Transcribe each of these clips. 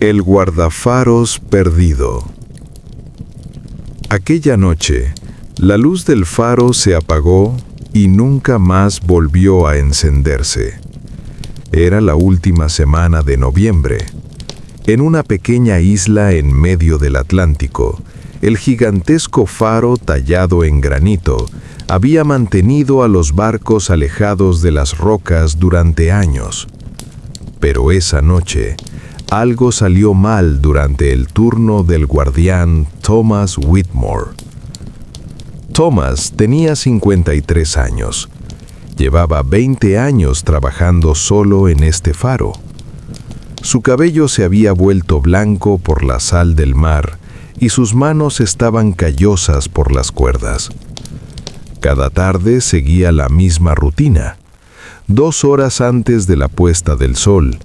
El guardafaros perdido. Aquella noche, la luz del faro se apagó y nunca más volvió a encenderse. Era la última semana de noviembre. En una pequeña isla en medio del Atlántico, el gigantesco faro tallado en granito había mantenido a los barcos alejados de las rocas durante años. Pero esa noche, algo salió mal durante el turno del guardián Thomas Whitmore. Thomas tenía 53 años. Llevaba 20 años trabajando solo en este faro. Su cabello se había vuelto blanco por la sal del mar y sus manos estaban callosas por las cuerdas. Cada tarde seguía la misma rutina. 2 horas antes de la puesta del sol,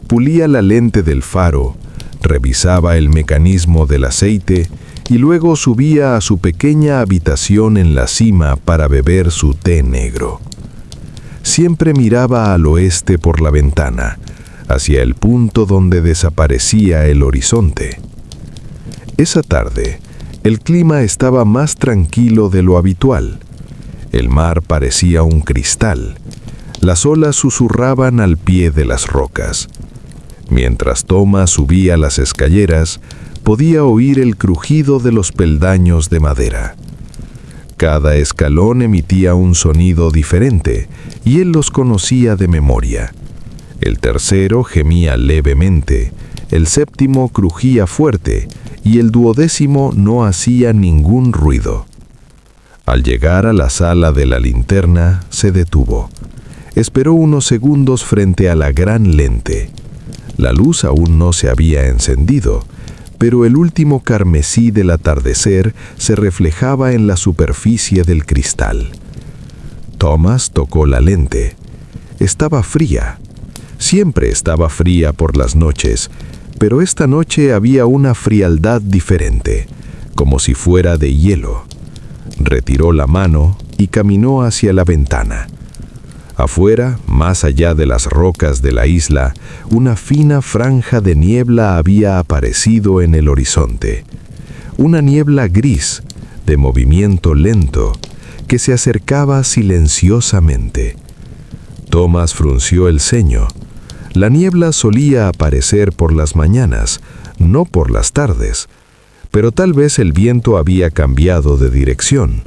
pulía la lente del faro, revisaba el mecanismo del aceite y luego subía a su pequeña habitación en la cima para beber su té negro. Siempre miraba al oeste por la ventana, hacia el punto donde desaparecía el horizonte. Esa tarde, el clima estaba más tranquilo de lo habitual. El mar parecía un cristal. Las olas susurraban al pie de las rocas. Mientras Thomas subía las escaleras, podía oír el crujido de los peldaños de madera. Cada escalón emitía un sonido diferente, y él los conocía de memoria. El tercero gemía levemente, el séptimo crujía fuerte, y el 12º no hacía ningún ruido. Al llegar a la sala de la linterna, se detuvo. Esperó unos segundos frente a la gran lente. La luz aún no se había encendido, pero el último carmesí del atardecer se reflejaba en la superficie del cristal. Thomas tocó la lente. Estaba fría. Siempre estaba fría por las noches, pero esta noche había una frialdad diferente, como si fuera de hielo. Retiró la mano y caminó hacia la ventana. Afuera, más allá de las rocas de la isla, una fina franja de niebla había aparecido en el horizonte. Una niebla gris, de movimiento lento, que se acercaba silenciosamente. Thomas frunció el ceño. La niebla solía aparecer por las mañanas, no por las tardes, pero tal vez el viento había cambiado de dirección.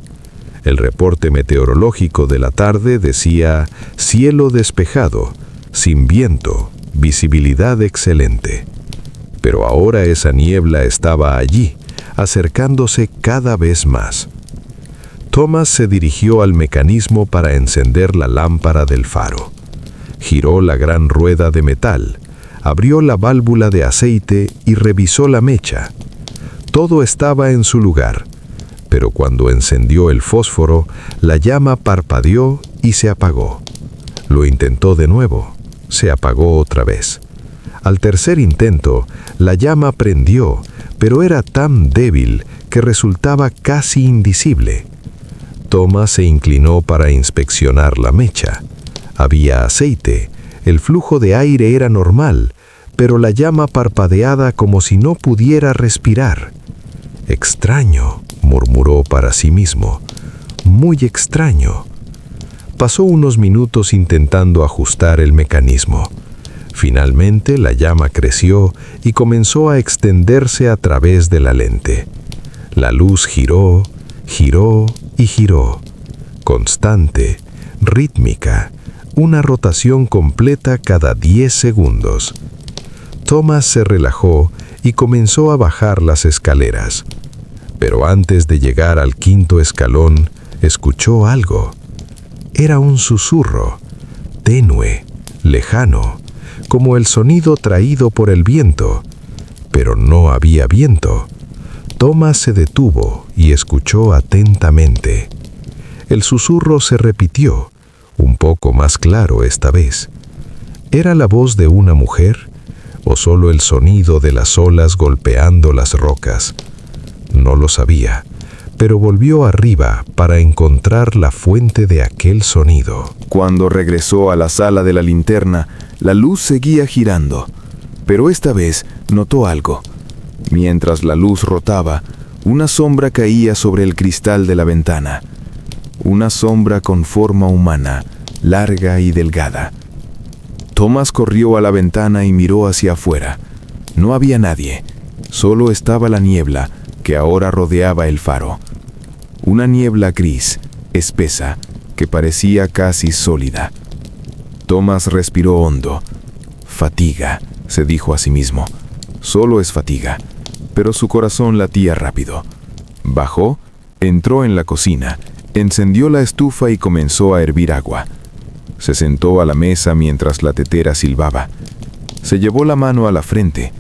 El reporte meteorológico de la tarde decía cielo despejado, sin viento, visibilidad excelente. Pero ahora esa niebla estaba allí, acercándose cada vez más. Thomas se dirigió al mecanismo para encender la lámpara del faro. Giró la gran rueda de metal, abrió la válvula de aceite y revisó la mecha. Todo estaba en su lugar. Pero cuando encendió el fósforo, la llama parpadeó y se apagó. Lo intentó de nuevo. Se apagó otra vez. Al tercer intento, la llama prendió, pero era tan débil que resultaba casi invisible. Thomas se inclinó para inspeccionar la mecha. Había aceite, el flujo de aire era normal, pero la llama parpadeaba como si no pudiera respirar. Extraño, murmuró para sí mismo. Muy extraño. Pasó unos minutos intentando ajustar el mecanismo. Finalmente la llama creció y comenzó a extenderse a través de la lente. La luz giró, giró y giró. Constante, rítmica, una rotación completa cada 10 segundos. Thomas se relajó y comenzó a bajar las escaleras. Pero antes de llegar al 5.º escalón, escuchó algo. Era un susurro, tenue, lejano, como el sonido traído por el viento. Pero no había viento. Thomas se detuvo y escuchó atentamente. El susurro se repitió, un poco más claro esta vez. ¿Era la voz de una mujer o solo el sonido de las olas golpeando las rocas? No lo sabía, pero volvió arriba para encontrar la fuente de aquel sonido. Cuando regresó a la sala de la linterna, la luz seguía girando. Pero esta vez notó algo. Mientras la luz rotaba, una sombra caía sobre el cristal de la ventana. Una sombra con forma humana, larga y delgada. Thomas corrió a la ventana y miró hacia afuera. No había nadie, solo estaba la niebla que ahora rodeaba el faro. Una niebla gris, espesa, que parecía casi sólida. Thomas respiró hondo. Fatiga, se dijo a sí mismo. Solo es fatiga. Pero su corazón latía rápido. Bajó, entró en la cocina, encendió la estufa y comenzó a hervir agua. Se sentó a la mesa mientras la tetera silbaba. Se llevó la mano a la frente.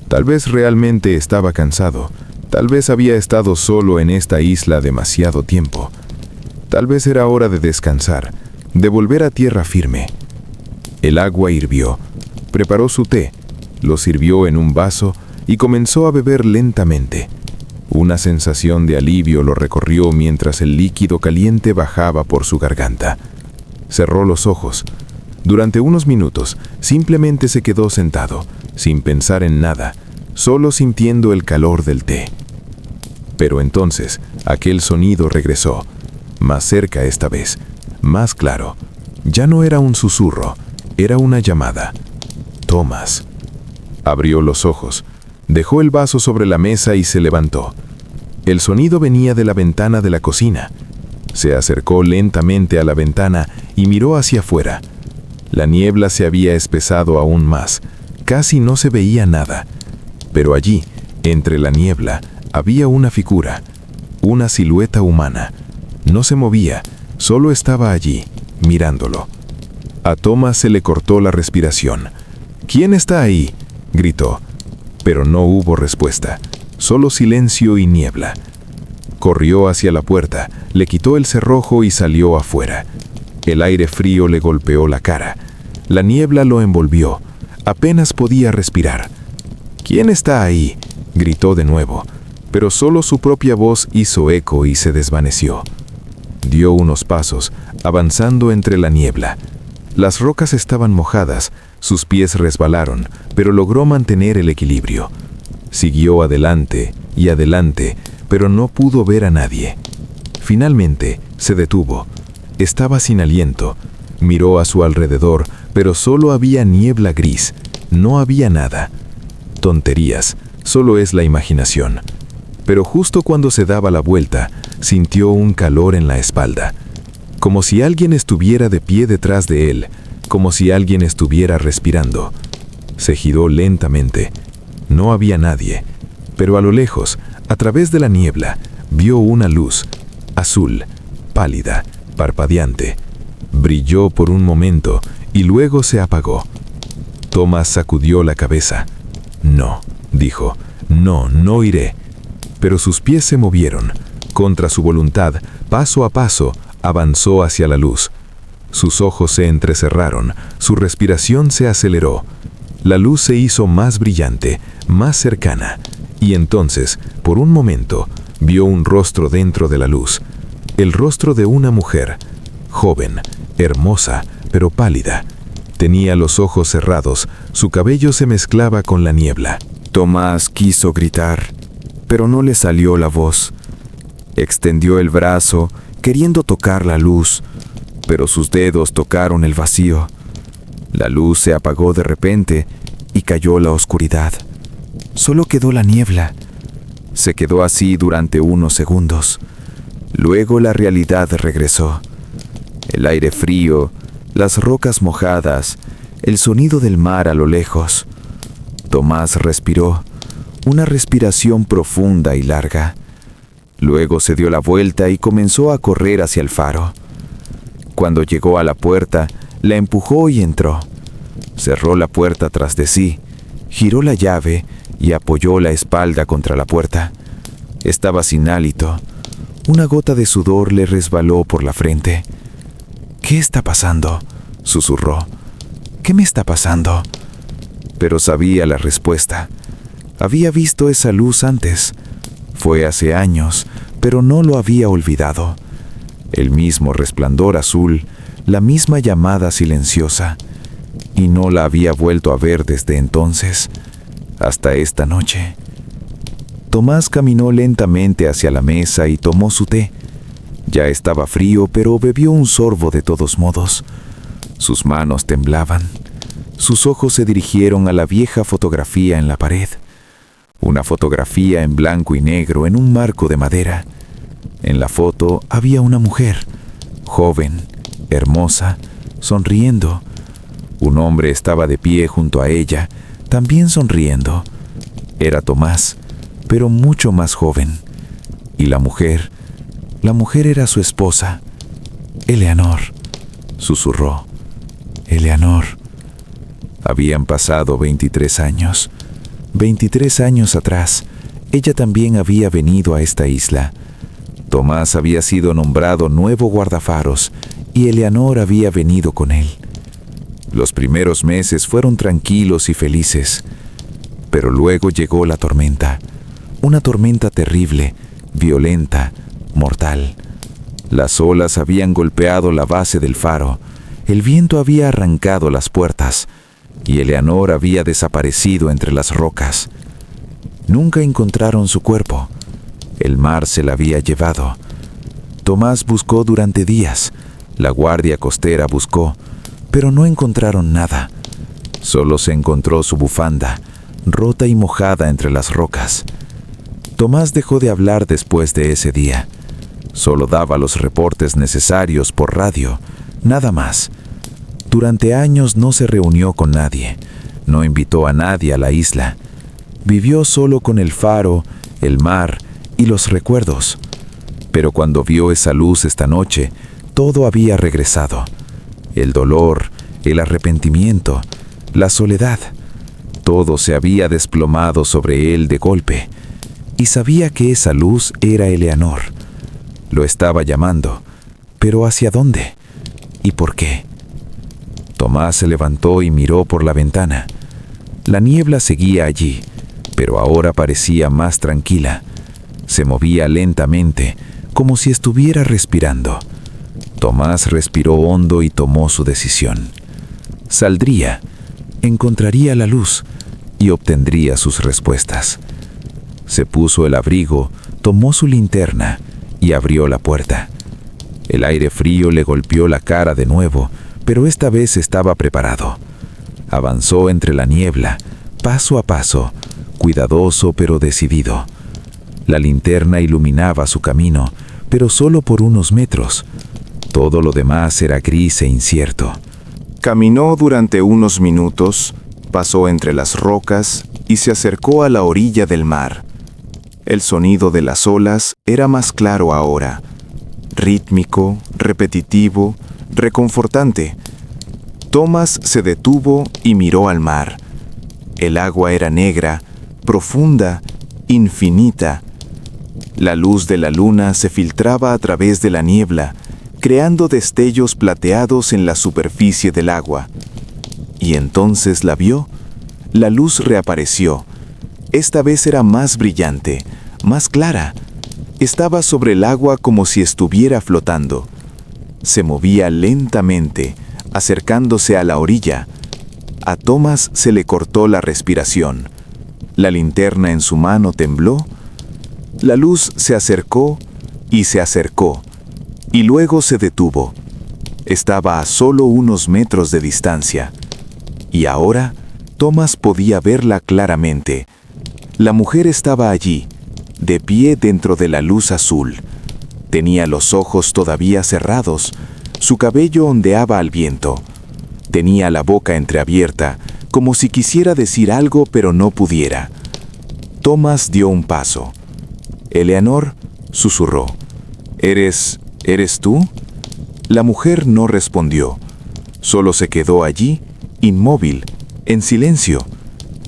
Tal vez realmente estaba cansado. Tal vez había estado solo en esta isla demasiado tiempo. Tal vez era hora de descansar, de volver a tierra firme. El agua hirvió. Preparó su té, lo sirvió en un vaso y comenzó a beber lentamente. Una sensación de alivio lo recorrió mientras el líquido caliente bajaba por su garganta. Cerró los ojos. Durante unos minutos, simplemente se quedó sentado, sin pensar en nada, solo sintiendo el calor del té. Pero entonces, aquel sonido regresó, más cerca esta vez, más claro. Ya no era un susurro, era una llamada. Thomas. Abrió los ojos, dejó el vaso sobre la mesa y se levantó. El sonido venía de la ventana de la cocina. Se acercó lentamente a la ventana y miró hacia afuera. La niebla se había espesado aún más, casi no se veía nada. Pero allí, entre la niebla, había una figura, una silueta humana. No se movía, solo estaba allí, mirándolo. A Thomas se le cortó la respiración. «¿Quién está ahí?», gritó. Pero no hubo respuesta, solo silencio y niebla. Corrió hacia la puerta, le quitó el cerrojo y salió afuera. El aire frío le golpeó la cara. La niebla lo envolvió. Apenas podía respirar. «¿Quién está ahí?», gritó de nuevo, pero solo su propia voz hizo eco y se desvaneció. Dio unos pasos, avanzando entre la niebla. Las rocas estaban mojadas, sus pies resbalaron, pero logró mantener el equilibrio. Siguió adelante y adelante, pero no pudo ver a nadie. Finalmente, se detuvo. Estaba sin aliento. Miró a su alrededor, pero solo había niebla gris. No había nada. Tonterías, solo es la imaginación. Pero justo cuando se daba la vuelta, sintió un calor en la espalda. Como si alguien estuviera de pie detrás de él, como si alguien estuviera respirando. Se giró lentamente. No había nadie, pero a lo lejos, a través de la niebla, vio una luz, azul, pálida, parpadeante. Brilló por un momento y luego se apagó. Thomas sacudió la cabeza. «No», dijo, no iré». Pero sus pies se movieron. Contra su voluntad, paso a paso, avanzó hacia la luz. Sus ojos se entrecerraron, su respiración se aceleró. La luz se hizo más brillante, más cercana, y entonces, por un momento, vio un rostro dentro de la luz. El rostro de una mujer, joven, hermosa, pero pálida. Tenía los ojos cerrados, su cabello se mezclaba con la niebla. Tomás quiso gritar, pero no le salió la voz. Extendió el brazo, queriendo tocar la luz, pero sus dedos tocaron el vacío. La luz se apagó de repente y cayó la oscuridad. Solo quedó la niebla. Se quedó así durante unos segundos. Luego la realidad regresó. El aire frío, las rocas mojadas, el sonido del mar a lo lejos. Tomás respiró, una respiración profunda y larga. Luego se dio la vuelta y comenzó a correr hacia el faro. Cuando llegó a la puerta, la empujó y entró. Cerró la puerta tras de sí, giró la llave y apoyó la espalda contra la puerta. Estaba sin hálito. Una gota de sudor le resbaló por la frente. «¿Qué está pasando?», susurró. «¿Qué me está pasando?». Pero sabía la respuesta. Había visto esa luz antes. Fue hace años, pero no lo había olvidado. El mismo resplandor azul, la misma llamada silenciosa. y no la había vuelto a ver desde entonces hasta esta noche. Tomás caminó lentamente hacia la mesa y tomó su té. Ya estaba frío, pero bebió un sorbo de todos modos. Sus manos temblaban. Sus ojos se dirigieron a la vieja fotografía en la pared. Una fotografía en blanco y negro en un marco de madera. En la foto había una mujer, joven, hermosa, sonriendo. Un hombre estaba de pie junto a ella, también sonriendo. Era Tomás, pero mucho más joven. Y la mujer era su esposa, Eleanor, susurró. Eleanor. Habían pasado 23 años. 23 años atrás, ella también había venido a esta isla. Tomás había sido nombrado nuevo guardafaros y Eleanor había venido con él. Los primeros meses fueron tranquilos y felices, pero luego llegó la tormenta. Una tormenta terrible, violenta, mortal. Las olas habían golpeado la base del faro, el viento había arrancado las puertas y Eleanor había desaparecido entre las rocas. Nunca encontraron su cuerpo. El mar se la había llevado. Tomás buscó durante días, la guardia costera buscó, pero no encontraron nada. Solo se encontró su bufanda, rota y mojada entre las rocas. Tomás dejó de hablar después de ese día. Solo daba los reportes necesarios por radio, nada más. Durante años no se reunió con nadie, no invitó a nadie a la isla. Vivió solo con el faro, el mar y los recuerdos. Pero cuando vio esa luz esta noche, todo había regresado. El dolor, el arrepentimiento, la soledad. Todo se había desplomado sobre él de golpe. Y sabía que esa luz era Eleanor. Lo estaba llamando, pero ¿hacia dónde? ¿Y por qué? Tomás se levantó y miró por la ventana. La niebla seguía allí, pero ahora parecía más tranquila. Se movía lentamente, como si estuviera respirando. Tomás respiró hondo y tomó su decisión. Saldría, encontraría la luz y obtendría sus respuestas. Se puso el abrigo, tomó su linterna y abrió la puerta. El aire frío le golpeó la cara de nuevo, pero esta vez estaba preparado. Avanzó entre la niebla, paso a paso, cuidadoso pero decidido. La linterna iluminaba su camino, pero solo por unos metros. Todo lo demás era gris e incierto. Caminó durante unos minutos, pasó entre las rocas y se acercó a la orilla del mar. El sonido de las olas era más claro ahora, rítmico, repetitivo, reconfortante. Tomás se detuvo y miró al mar. El agua era negra, profunda, infinita. La luz de la luna se filtraba a través de la niebla, creando destellos plateados en la superficie del agua. Y entonces la vio. La luz reapareció. Esta vez era más brillante, más clara. Estaba sobre el agua como si estuviera flotando. Se movía lentamente, acercándose a la orilla. A Tomás se le cortó la respiración. La linterna en su mano tembló. La luz se acercó y se acercó, y luego se detuvo. Estaba a solo unos metros de distancia. Y ahora Tomás podía verla claramente. La mujer estaba allí, de pie dentro de la luz azul. Tenía los ojos todavía cerrados, su cabello ondeaba al viento. Tenía la boca entreabierta, como si quisiera decir algo pero no pudiera. Tomás dio un paso. Eleanor susurró. ¿Eres tú? La mujer no respondió. Solo se quedó allí, inmóvil, en silencio,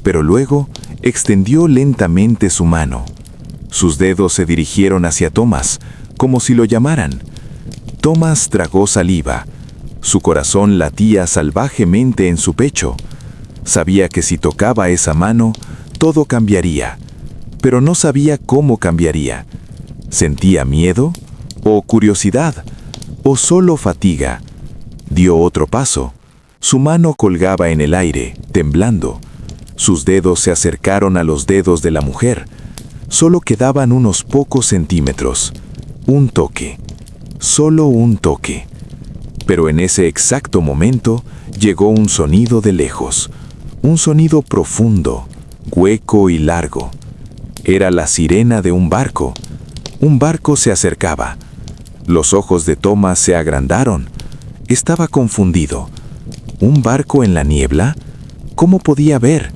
pero luego extendió lentamente su mano. Sus dedos se dirigieron hacia Tomás, como si lo llamaran. Tomás tragó saliva. Su corazón latía salvajemente en su pecho. Sabía que si tocaba esa mano, todo cambiaría, pero no sabía cómo cambiaría. ¿Sentía miedo? ¿O curiosidad? ¿O solo fatiga? Dio otro paso. Su mano colgaba en el aire, temblando. Sus dedos se acercaron a los dedos de la mujer. Solo quedaban unos pocos centímetros. Un toque. Solo un toque. Pero en ese exacto momento llegó un sonido de lejos. Un sonido profundo, hueco y largo. Era la sirena de un barco. Un barco se acercaba. Los ojos de Thomas se agrandaron. Estaba confundido. ¿Un barco en la niebla? ¿Cómo podía ver?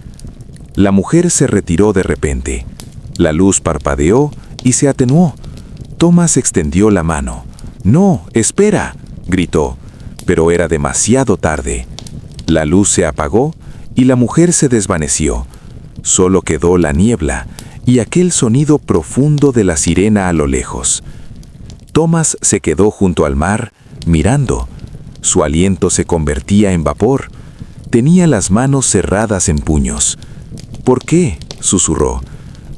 La mujer se retiró de repente. La luz parpadeó y se atenuó. Thomas extendió la mano. «¡No, espera!», gritó, pero era demasiado tarde. La luz se apagó y la mujer se desvaneció. Solo quedó la niebla y aquel sonido profundo de la sirena a lo lejos. Thomas se quedó junto al mar, mirando. Su aliento se convertía en vapor. Tenía las manos cerradas en puños. «¿Por qué?», susurró.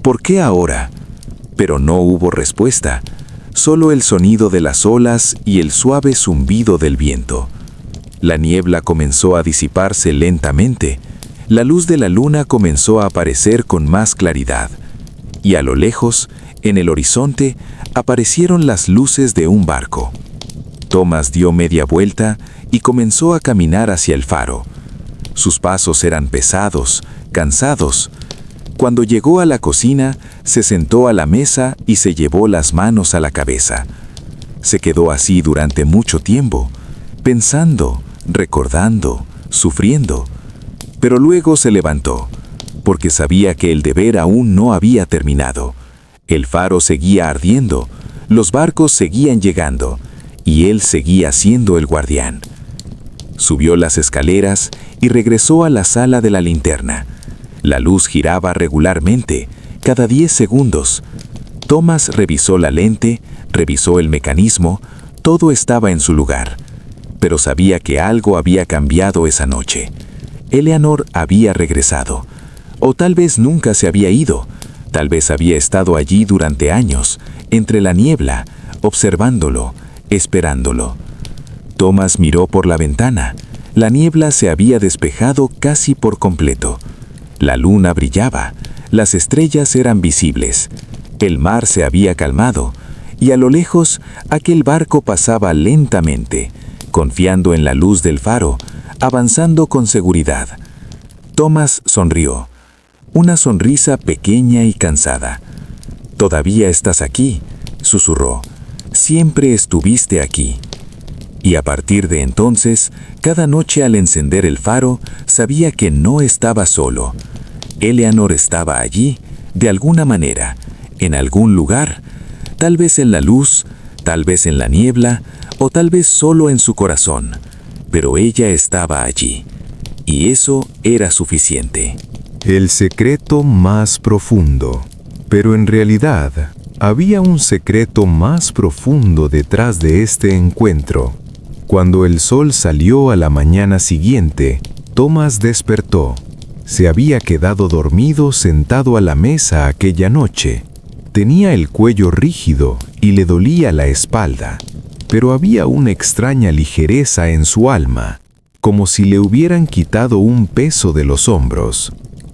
«¿Por qué ahora?». Pero no hubo respuesta, solo el sonido de las olas y el suave zumbido del viento. La niebla comenzó a disiparse lentamente. La luz de la luna comenzó a aparecer con más claridad. Y a lo lejos, en el horizonte, aparecieron las luces de un barco. Thomas dio media vuelta y comenzó a caminar hacia el faro. Sus pasos eran pesados, cansados. Cuando llegó a la cocina, se sentó a la mesa y se llevó las manos a la cabeza. Se quedó así durante mucho tiempo, pensando, recordando, sufriendo. Pero luego se levantó, porque sabía que el deber aún no había terminado. El faro seguía ardiendo, los barcos seguían llegando, y él seguía siendo el guardián. Subió las escaleras y regresó a la sala de la linterna. La luz giraba regularmente, cada 10 segundos. Thomas revisó la lente, revisó el mecanismo, todo estaba en su lugar. Pero sabía que algo había cambiado esa noche. Eleanor había regresado. O tal vez nunca se había ido. Tal vez había estado allí durante años, entre la niebla, observándolo, esperándolo. Thomas miró por la ventana. La niebla se había despejado casi por completo. La luna brillaba, las estrellas eran visibles, el mar se había calmado, y a lo lejos aquel barco pasaba lentamente, confiando en la luz del faro, avanzando con seguridad. Thomas sonrió, una sonrisa pequeña y cansada. «Todavía estás aquí», susurró. «Siempre estuviste aquí». Y a partir de entonces, cada noche al encender el faro, sabía que no estaba solo. Eleanor estaba allí, de alguna manera, en algún lugar, tal vez en la luz, tal vez en la niebla, o tal vez solo en su corazón. Pero ella estaba allí, y eso era suficiente. El secreto más profundo. Pero en realidad, había un secreto más profundo detrás de este encuentro. Cuando el sol salió a la mañana siguiente, Thomas despertó. Se había quedado dormido sentado a la mesa aquella noche. Tenía el cuello rígido y le dolía la espalda, pero había una extraña ligereza en su alma, como si le hubieran quitado un peso de los hombros.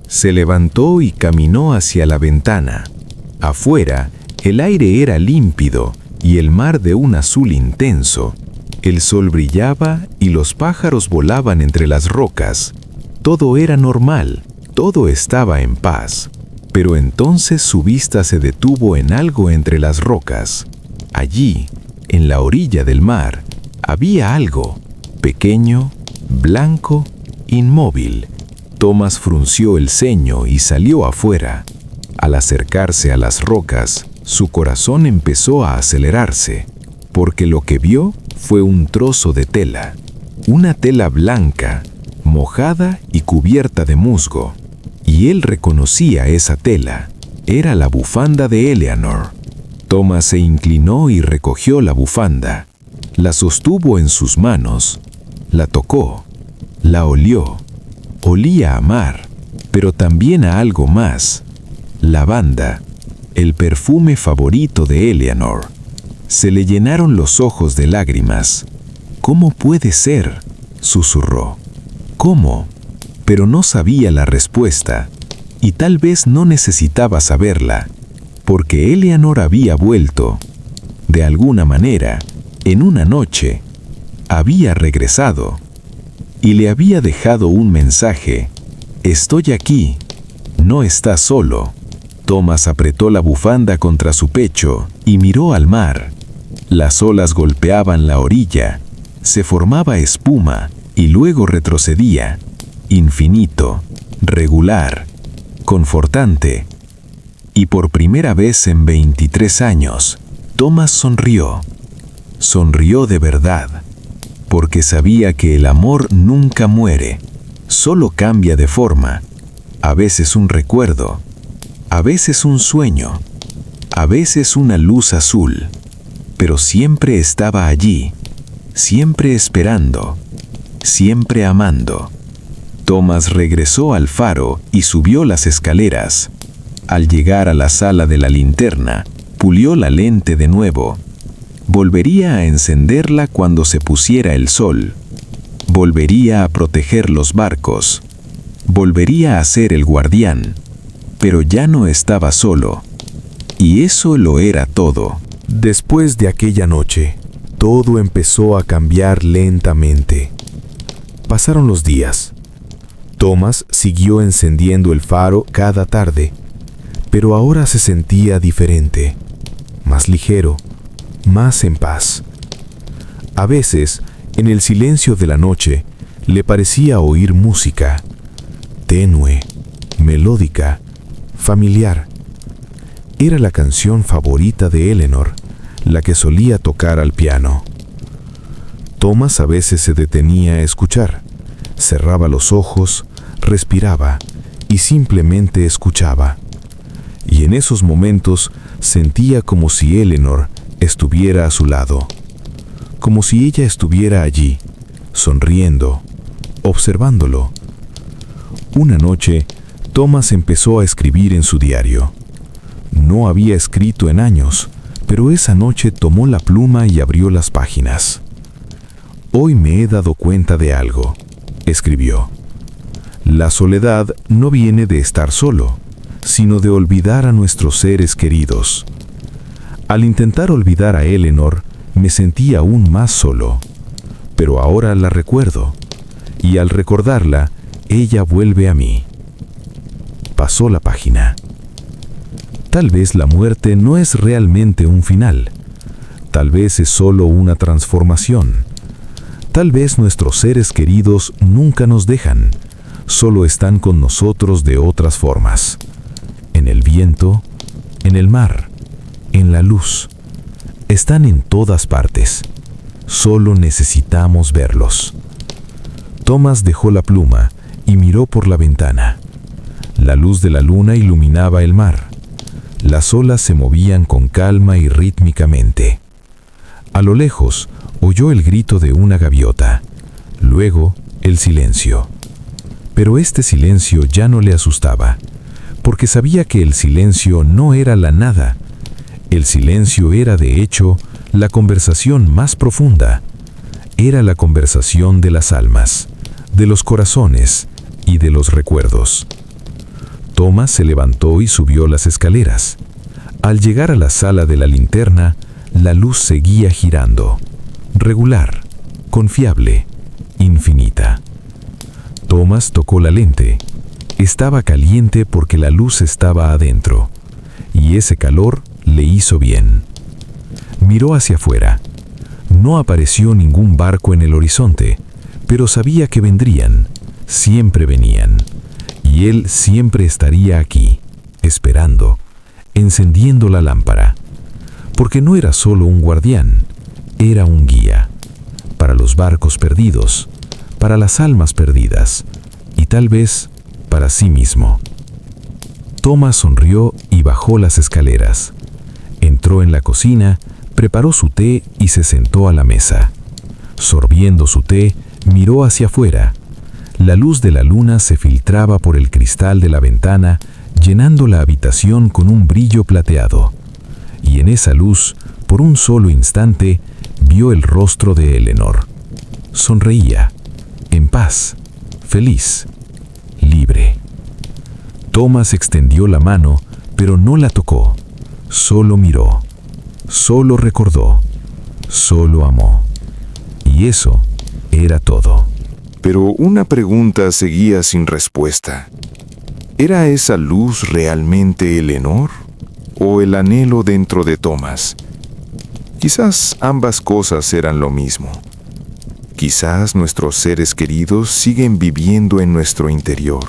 Se levantó y caminó hacia la ventana. Afuera, el aire era límpido y el mar de un azul intenso. El sol brillaba y los pájaros volaban entre las rocas. Todo era normal, todo estaba en paz. Pero entonces su vista se detuvo en algo entre las rocas. Allí, en la orilla del mar, había algo, pequeño, blanco, inmóvil. Thomas frunció el ceño y salió afuera. Al acercarse a las rocas, su corazón empezó a acelerarse, porque lo que vio fue un trozo de tela, una tela blanca, mojada y cubierta de musgo. Y él reconocía esa tela. Era la bufanda de Eleanor. Thomas se inclinó y recogió la bufanda. La sostuvo en sus manos. La tocó. La olió. Olía a mar, pero también a algo más. Lavanda, el perfume favorito de Eleanor. Se le llenaron los ojos de lágrimas. «¿Cómo puede ser?», susurró. cómo, pero no sabía la respuesta, y tal vez no necesitaba saberla, porque Eleanor había vuelto. De alguna manera, en una noche, había regresado, y le había dejado un mensaje: «Estoy aquí, no estás solo». Thomas apretó la bufanda contra su pecho y miró al mar. Las olas golpeaban la orilla, se formaba espuma y luego retrocedía, infinito, regular, confortante. Y por primera vez en 23 años, Thomas sonrió. Sonrió de verdad, porque sabía que el amor nunca muere, solo cambia de forma, a veces un recuerdo, a veces un sueño, a veces una luz azul, pero siempre estaba allí, siempre esperando, siempre amando. Thomas regresó al faro y subió las escaleras. Al llegar a la sala de la linterna, pulió la lente de nuevo. Volvería a encenderla cuando se pusiera el sol. Volvería a proteger los barcos. Volvería a ser el guardián. Pero ya no estaba solo. Y eso lo era todo. Después de aquella noche, todo empezó a cambiar lentamente. Pasaron los días. Thomas siguió encendiendo el faro cada tarde, pero ahora se sentía diferente, más ligero, más en paz. A veces, en el silencio de la noche, le parecía oír música, tenue, melódica, familiar. Era la canción favorita de Eleanor, la que solía tocar al piano. Thomas a veces se detenía a escuchar, cerraba los ojos, respiraba y simplemente escuchaba. Y en esos momentos sentía como si Eleanor estuviera a su lado, como si ella estuviera allí, sonriendo, observándolo. Una noche, Thomas empezó a escribir en su diario. No había escrito en años, pero esa noche tomó la pluma y abrió las páginas. «Hoy me he dado cuenta de algo», escribió. «La soledad no viene de estar solo, sino de olvidar a nuestros seres queridos. Al intentar olvidar a Eleanor, me sentí aún más solo, pero ahora la recuerdo, y al recordarla, ella vuelve a mí». Pasó la página. Tal vez la muerte no es realmente un final. Tal vez es solo una transformación. Tal vez nuestros seres queridos nunca nos dejan, solo están con nosotros de otras formas. En el viento, en el mar, en la luz. Están en todas partes. Solo necesitamos verlos. Thomas dejó la pluma y miró por la ventana. La luz de la luna iluminaba el mar. Las olas se movían con calma y rítmicamente. A lo lejos, oyó el grito de una gaviota. Luego, el silencio. Pero este silencio ya no le asustaba, porque sabía que el silencio no era la nada. El silencio era, de hecho, la conversación más profunda. Era la conversación de las almas, de los corazones y de los recuerdos. Thomas se levantó y subió las escaleras. Al llegar a la sala de la linterna, la luz seguía girando, regular, confiable, infinita. Thomas tocó la lente. Estaba caliente porque la luz estaba adentro, y ese calor le hizo bien. Miró hacia afuera. No apareció ningún barco en el horizonte, pero sabía que vendrían, siempre venían. Y él siempre estaría aquí, esperando, encendiendo la lámpara. Porque no era solo un guardián, era un guía. Para los barcos perdidos, para las almas perdidas, y tal vez para sí mismo. Thomas sonrió y bajó las escaleras. Entró en la cocina, preparó su té y se sentó a la mesa. Sorbiendo su té, miró hacia afuera. La luz de la luna se filtraba por el cristal de la ventana, llenando la habitación con un brillo plateado. Y en esa luz, por un solo instante, vio el rostro de Eleanor. Sonreía, en paz, feliz, libre. Tomás extendió la mano, pero no la tocó. Solo miró, solo recordó, solo amó. Y eso era todo. Pero una pregunta seguía sin respuesta. ¿Era esa luz realmente Eleanor o el anhelo dentro de Tomás? Quizás ambas cosas eran lo mismo. Quizás nuestros seres queridos siguen viviendo en nuestro interior,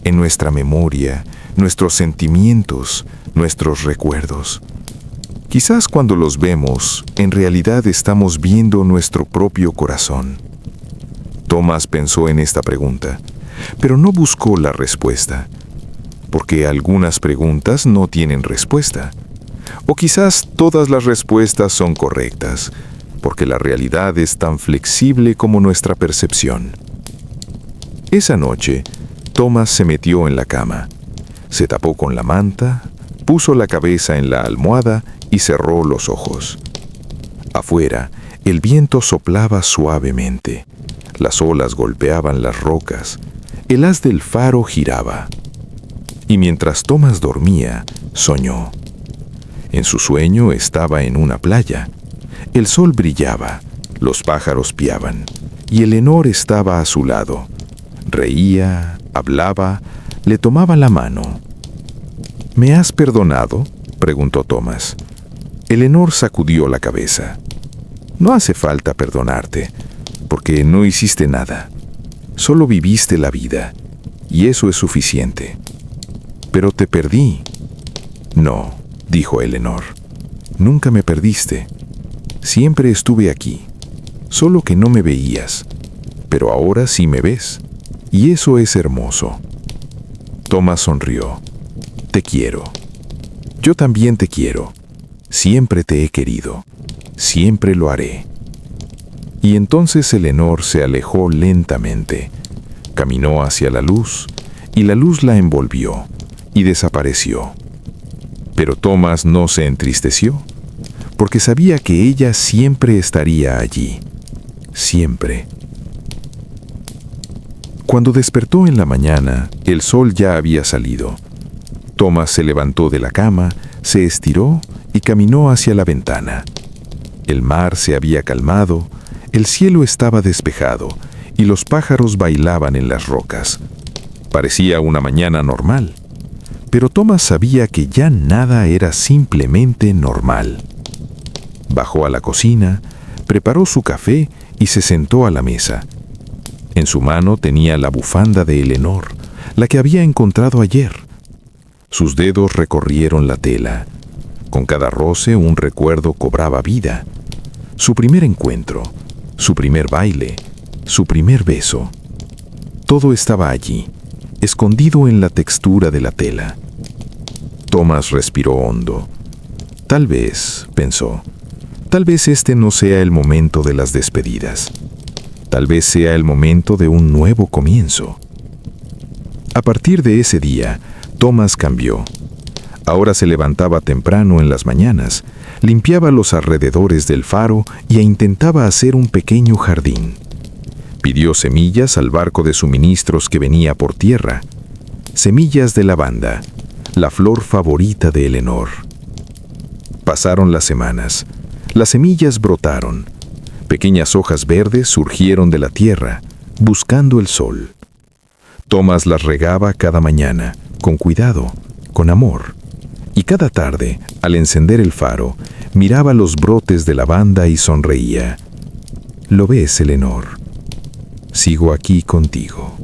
en nuestra memoria, nuestros sentimientos, nuestros recuerdos. Quizás cuando los vemos, en realidad estamos viendo nuestro propio corazón. Tomás pensó en esta pregunta, pero no buscó la respuesta, porque algunas preguntas no tienen respuesta. O quizás todas las respuestas son correctas, porque la realidad es tan flexible como nuestra percepción. Esa noche, Tomás se metió en la cama, se tapó con la manta, puso la cabeza en la almohada y cerró los ojos. Afuera, el viento soplaba suavemente. Las olas golpeaban las rocas. El haz del faro giraba. Y mientras Tomás dormía, soñó. En su sueño estaba en una playa. El sol brillaba, los pájaros piaban, y Eleanor estaba a su lado. Reía, hablaba, le tomaba la mano. ¿Me has perdonado?, preguntó Tomás. Eleanor sacudió la cabeza. No hace falta perdonarte, porque no hiciste nada. Solo viviste la vida, y eso es suficiente. Pero te perdí. No, dijo Eleanor. Nunca me perdiste. Siempre estuve aquí, solo que no me veías. Pero ahora sí me ves, y eso es hermoso. Tomás sonrió. Te quiero. Yo también te quiero. Siempre te he querido. Siempre lo haré. Y entonces Eleanor se alejó lentamente. Caminó hacia la luz, y la luz la envolvió, y desapareció. Pero Tomás no se entristeció, porque sabía que ella siempre estaría allí. Siempre. Cuando despertó en la mañana, el sol ya había salido. Tomás se levantó de la cama, se estiró y caminó hacia la ventana. El mar se había calmado, el cielo estaba despejado y los pájaros bailaban en las rocas. Parecía una mañana normal, pero Tomás sabía que ya nada era simplemente normal. Bajó a la cocina, preparó su café y se sentó a la mesa. En su mano tenía la bufanda de Eleanor, la que había encontrado ayer. Sus dedos recorrieron la tela. Con cada roce un recuerdo cobraba vida. Su primer encuentro, su primer baile, su primer beso. Todo estaba allí, escondido en la textura de la tela. Tomás respiró hondo. Tal vez, pensó, tal vez este no sea el momento de las despedidas. Tal vez sea el momento de un nuevo comienzo. A partir de ese día, Tomás cambió. Ahora se levantaba temprano en las mañanas, limpiaba los alrededores del faro e intentaba hacer un pequeño jardín. Pidió semillas al barco de suministros que venía por tierra. Semillas de lavanda, la flor favorita de Eleanor. Pasaron las semanas. Las semillas brotaron. Pequeñas hojas verdes surgieron de la tierra, buscando el sol. Tomás las regaba cada mañana, con cuidado, con amor. Y cada tarde, al encender el faro, miraba los brotes de lavanda y sonreía. ¿Lo ves, Eleanor? Sigo aquí contigo.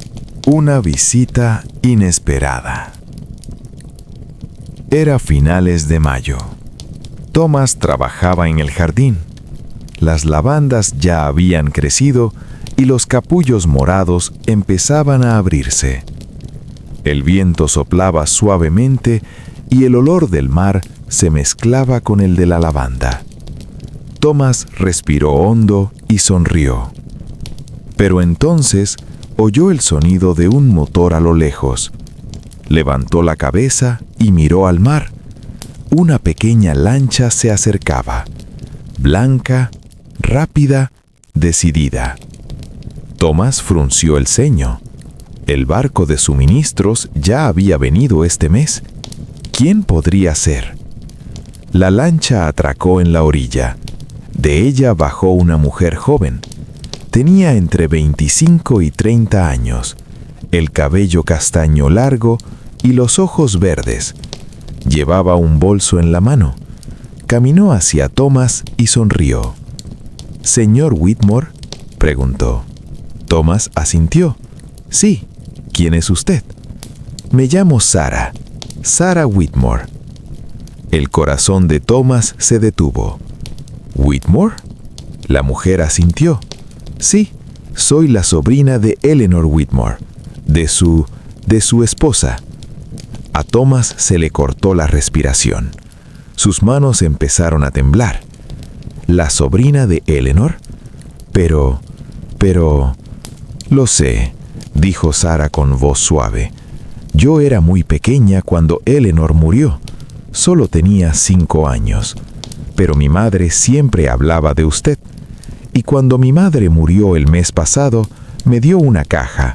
Una visita inesperada. Era finales de mayo. Tomás trabajaba en el jardín. Las lavandas ya habían crecido y los capullos morados empezaban a abrirse. El viento soplaba suavemente y el olor del mar se mezclaba con el de la lavanda. Tomás respiró hondo y sonrió. Pero entonces oyó el sonido de un motor a lo lejos. Levantó la cabeza y miró al mar. Una pequeña lancha se acercaba, blanca, rápida, decidida. Tomás frunció el ceño. El barco de suministros ya había venido este mes. ¿Quién podría ser? La lancha atracó en la orilla. De ella bajó una mujer joven. Tenía entre 25 y 30 años, el cabello castaño largo y los ojos verdes. Llevaba un bolso en la mano. Caminó hacia Thomas y sonrió. «¿Señor Whitmore?», preguntó. Thomas asintió. «Sí. ¿Quién es usted?». «Me llamo Sarah Whitmore». El corazón de Thomas se detuvo. «¿Whitmore?». La mujer asintió. «Sí, soy la sobrina de Eleanor Whitmore, de su esposa». A Thomas se le cortó la respiración. Sus manos empezaron a temblar. ¿La sobrina de Eleanor? Pero... Lo sé, dijo Sarah con voz suave. Yo era muy pequeña cuando Eleanor murió. Solo tenía 5 años. Pero mi madre siempre hablaba de usted. Y cuando mi madre murió el mes pasado, me dio una caja.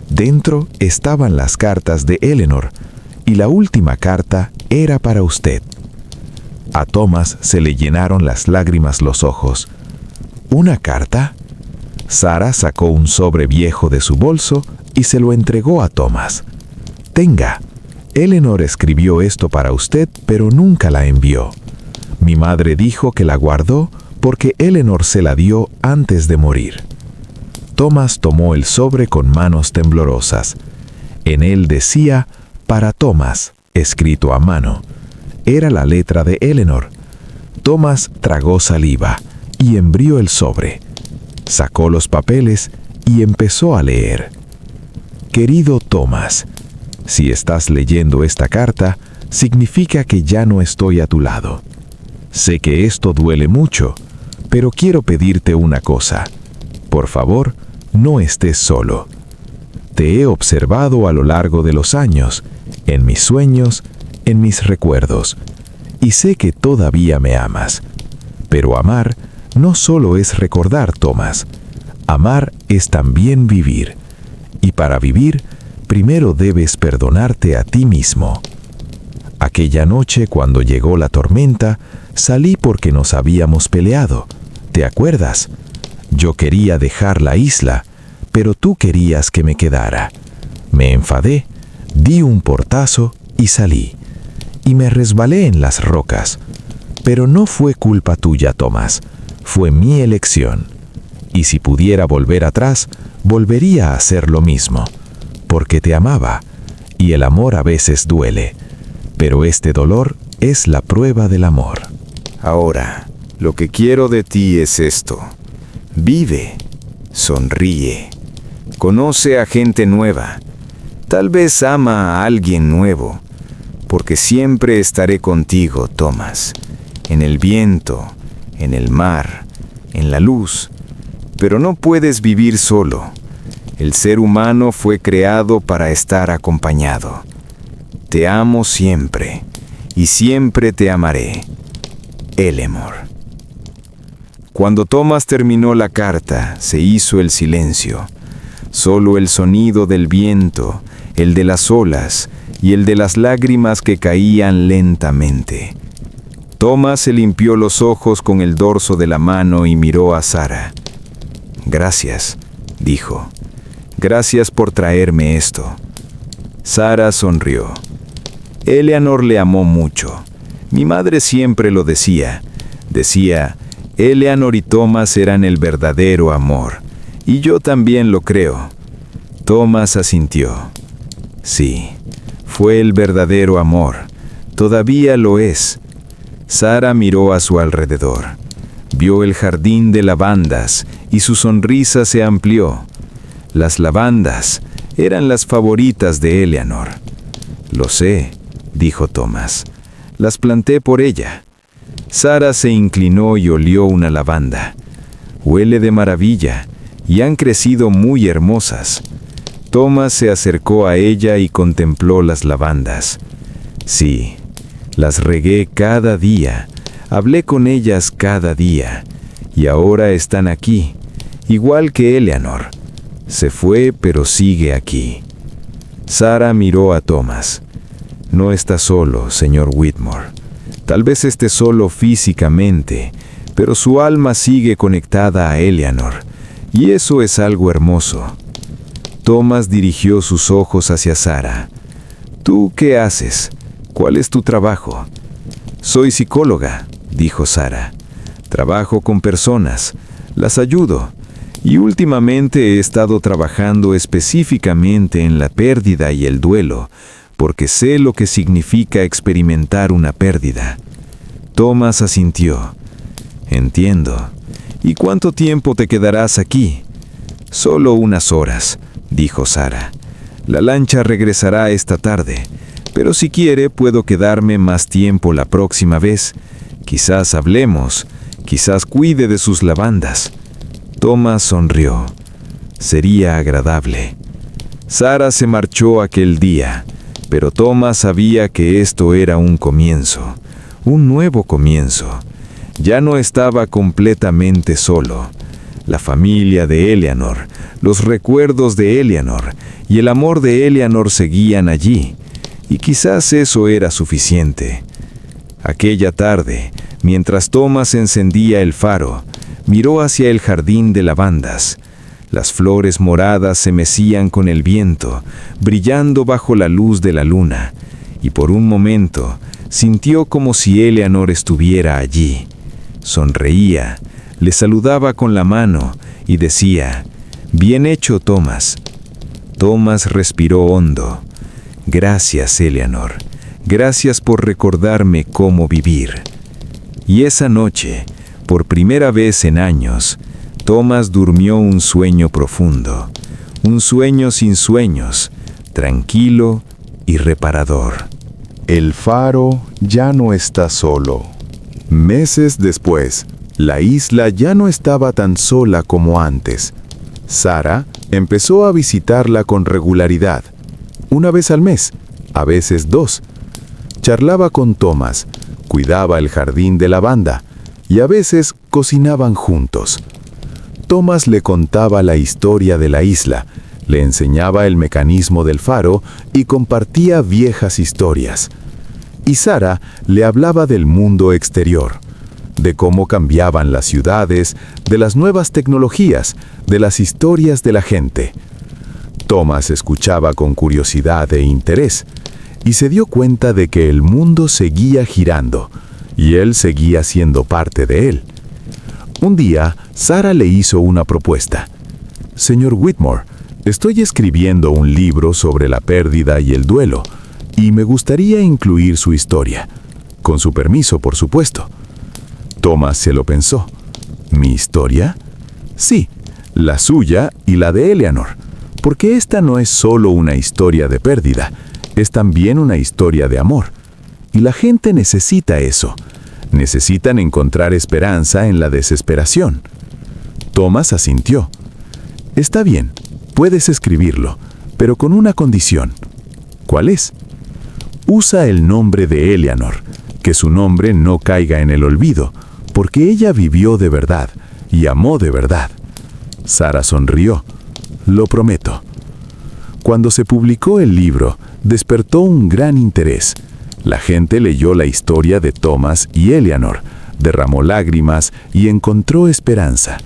Dentro estaban las cartas de Eleanor, y la última carta era para usted. A Thomas se le llenaron las lágrimas los ojos. ¿Una carta? Sarah sacó un sobre viejo de su bolso y se lo entregó a Thomas. «Tenga, Eleanor escribió esto para usted, pero nunca la envió. Mi madre dijo que la guardó porque Eleanor se la dio antes de morir». Thomas tomó el sobre con manos temblorosas. En él decía «Para Thomas», escrito a mano. Era la letra de Eleanor. Thomas tragó saliva y embrió el sobre. Sacó los papeles y empezó a leer. «Querido Thomas, si estás leyendo esta carta, significa que ya no estoy a tu lado. Sé que esto duele mucho, pero quiero pedirte una cosa. Por favor, no estés solo. Te he observado a lo largo de los años, en mis sueños, en mis recuerdos, y sé que todavía me amas. Pero amar no solo es recordar, Thomas. Amar es también vivir. Y para vivir, primero debes perdonarte a ti mismo. Aquella noche, cuando llegó la tormenta, salí porque nos habíamos peleado. ¿Te acuerdas? Yo quería dejar la isla, pero tú querías que me quedara. Me enfadé, di un portazo y salí. Y me resbalé en las rocas. Pero no fue culpa tuya, Thomas. Fue mi elección. Y si pudiera volver atrás, volvería a hacer lo mismo. Porque te amaba. Y el amor a veces duele. Pero este dolor es la prueba del amor. Ahora, lo que quiero de ti es esto. Vive, sonríe, conoce a gente nueva. Tal vez ama a alguien nuevo. Porque siempre estaré contigo, Thomas. En el viento, en el mar, en la luz. Pero no puedes vivir solo. El ser humano fue creado para estar acompañado. Te amo siempre, y siempre te amaré. Eleanor. Cuando Thomas terminó la carta, se hizo el silencio. Solo el sonido del viento, el de las olas y el de las lágrimas que caían lentamente. Thomas se limpió los ojos con el dorso de la mano y miró a Sarah. «Gracias», dijo. «Gracias por traerme esto». Sarah sonrió. Eleanor le amó mucho. Mi madre siempre lo decía. Decía, Eleanor y Thomas eran el verdadero amor. Y yo también lo creo. Thomas asintió. Sí, fue el verdadero amor. Todavía lo es. Sarah miró a su alrededor. Vio el jardín de lavandas y su sonrisa se amplió. Las lavandas eran las favoritas de Eleanor. Lo sé, dijo Thomas. Las planté por ella. Sarah se inclinó y olió una lavanda. Huele de maravilla y han crecido muy hermosas. Thomas se acercó a ella y contempló las lavandas. Sí, las regué cada día, hablé con ellas cada día, y ahora están aquí, igual que Eleanor. Se fue, pero sigue aquí. Sara miró a Thomas. No está solo, señor Whitmore. Tal vez esté solo físicamente, pero su alma sigue conectada a Eleanor, y eso es algo hermoso. Thomas dirigió sus ojos hacia Sara. ¿Tú qué haces? ¿Cuál es tu trabajo? Soy psicóloga, dijo Sara. Trabajo con personas, las ayudo, y últimamente he estado trabajando específicamente en la pérdida y el duelo, porque sé lo que significa experimentar una pérdida. Thomas asintió. Entiendo. ¿Y cuánto tiempo te quedarás aquí? Solo unas horas, dijo Sara. La lancha regresará esta tarde, pero si quiere puedo quedarme más tiempo la próxima vez. Quizás hablemos, quizás cuide de sus lavandas. Thomas sonrió. Sería agradable. Sara se marchó aquel día, pero Thomas sabía que esto era un comienzo, un nuevo comienzo. Ya no estaba completamente solo. La familia de Eleanor, los recuerdos de Eleanor y el amor de Eleanor seguían allí, y quizás eso era suficiente. Aquella tarde, mientras Thomas encendía el faro, miró hacia el jardín de lavandas. Las flores moradas se mecían con el viento, brillando bajo la luz de la luna, y por un momento sintió como si Eleanor estuviera allí. Sonreía, le saludaba con la mano y decía, «Bien hecho, Thomas». Thomas respiró hondo. «Gracias, Eleanor. Gracias por recordarme cómo vivir». Y esa noche, por primera vez en años, Thomas durmió un sueño profundo, un sueño sin sueños, tranquilo y reparador. El faro ya no está solo. Meses después, la isla ya no estaba tan sola como antes. Sara empezó a visitarla con regularidad, una vez al mes, a veces 2. Charlaba con Thomas, cuidaba el jardín de lavanda y a veces cocinaban juntos. Thomas le contaba la historia de la isla, le enseñaba el mecanismo del faro y compartía viejas historias. Y Sara le hablaba del mundo exterior, de cómo cambiaban las ciudades, de las nuevas tecnologías, de las historias de la gente. Thomas escuchaba con curiosidad e interés, y se dio cuenta de que el mundo seguía girando, y él seguía siendo parte de él. Un día, Sara le hizo una propuesta. «Señor Whitmore, estoy escribiendo un libro sobre la pérdida y el duelo, y me gustaría incluir su historia. Con su permiso, por supuesto». Thomas se lo pensó. ¿Mi historia? Sí, la suya y la de Eleanor, porque esta no es solo una historia de pérdida, es también una historia de amor. Y la gente necesita eso. Necesitan encontrar esperanza en la desesperación. Thomas asintió. Está bien, puedes escribirlo, pero con una condición. ¿Cuál es? Usa el nombre de Eleanor, que su nombre no caiga en el olvido, porque ella vivió de verdad y amó de verdad. Sara sonrió. Lo prometo. Cuando se publicó el libro, despertó un gran interés. La gente leyó la historia de Thomas y Eleanor, derramó lágrimas y encontró esperanza.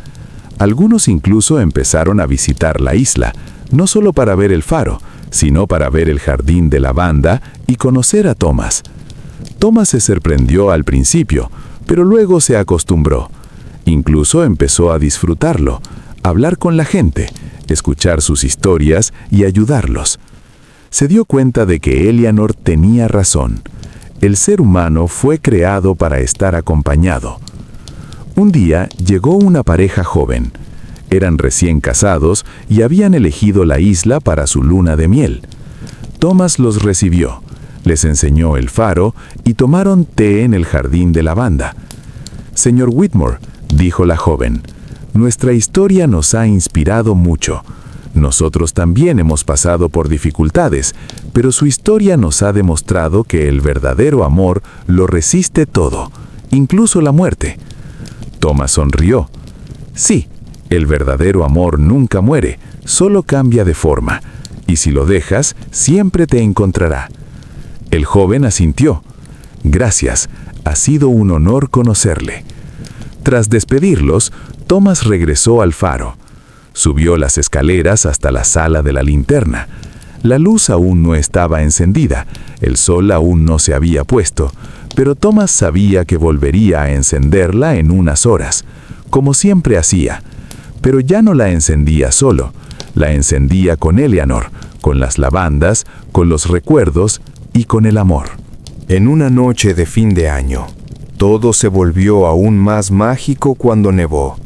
Algunos incluso empezaron a visitar la isla, no solo para ver el faro, sino para ver el jardín de lavanda y conocer a Thomas. Thomas se sorprendió al principio, pero luego se acostumbró. Incluso empezó a disfrutarlo, hablar con la gente, escuchar sus historias y ayudarlos. Se dio cuenta de que Eleanor tenía razón. El ser humano fue creado para estar acompañado. Un día llegó una pareja joven. Eran recién casados y habían elegido la isla para su luna de miel. Thomas los recibió, les enseñó el faro y tomaron té en el jardín de lavanda. «Señor Whitmore», dijo la joven, «nuestra historia nos ha inspirado mucho. Nosotros también hemos pasado por dificultades, pero su historia nos ha demostrado que el verdadero amor lo resiste todo, incluso la muerte». Thomas sonrió. «Sí, el verdadero amor nunca muere, solo cambia de forma. y si lo dejas, siempre te encontrará». El joven asintió. «Gracias, ha sido un honor conocerle». Tras despedirlos, Thomas regresó al faro. Subió las escaleras hasta la sala de la linterna. La luz aún no estaba encendida, el sol aún no se había puesto, pero Thomas sabía que volvería a encenderla en unas horas, como siempre hacía. Pero ya no la encendía solo, la encendía con Eleanor, con las lavandas, con los recuerdos y con el amor. En una noche de fin de año, todo se volvió aún más mágico cuando nevó.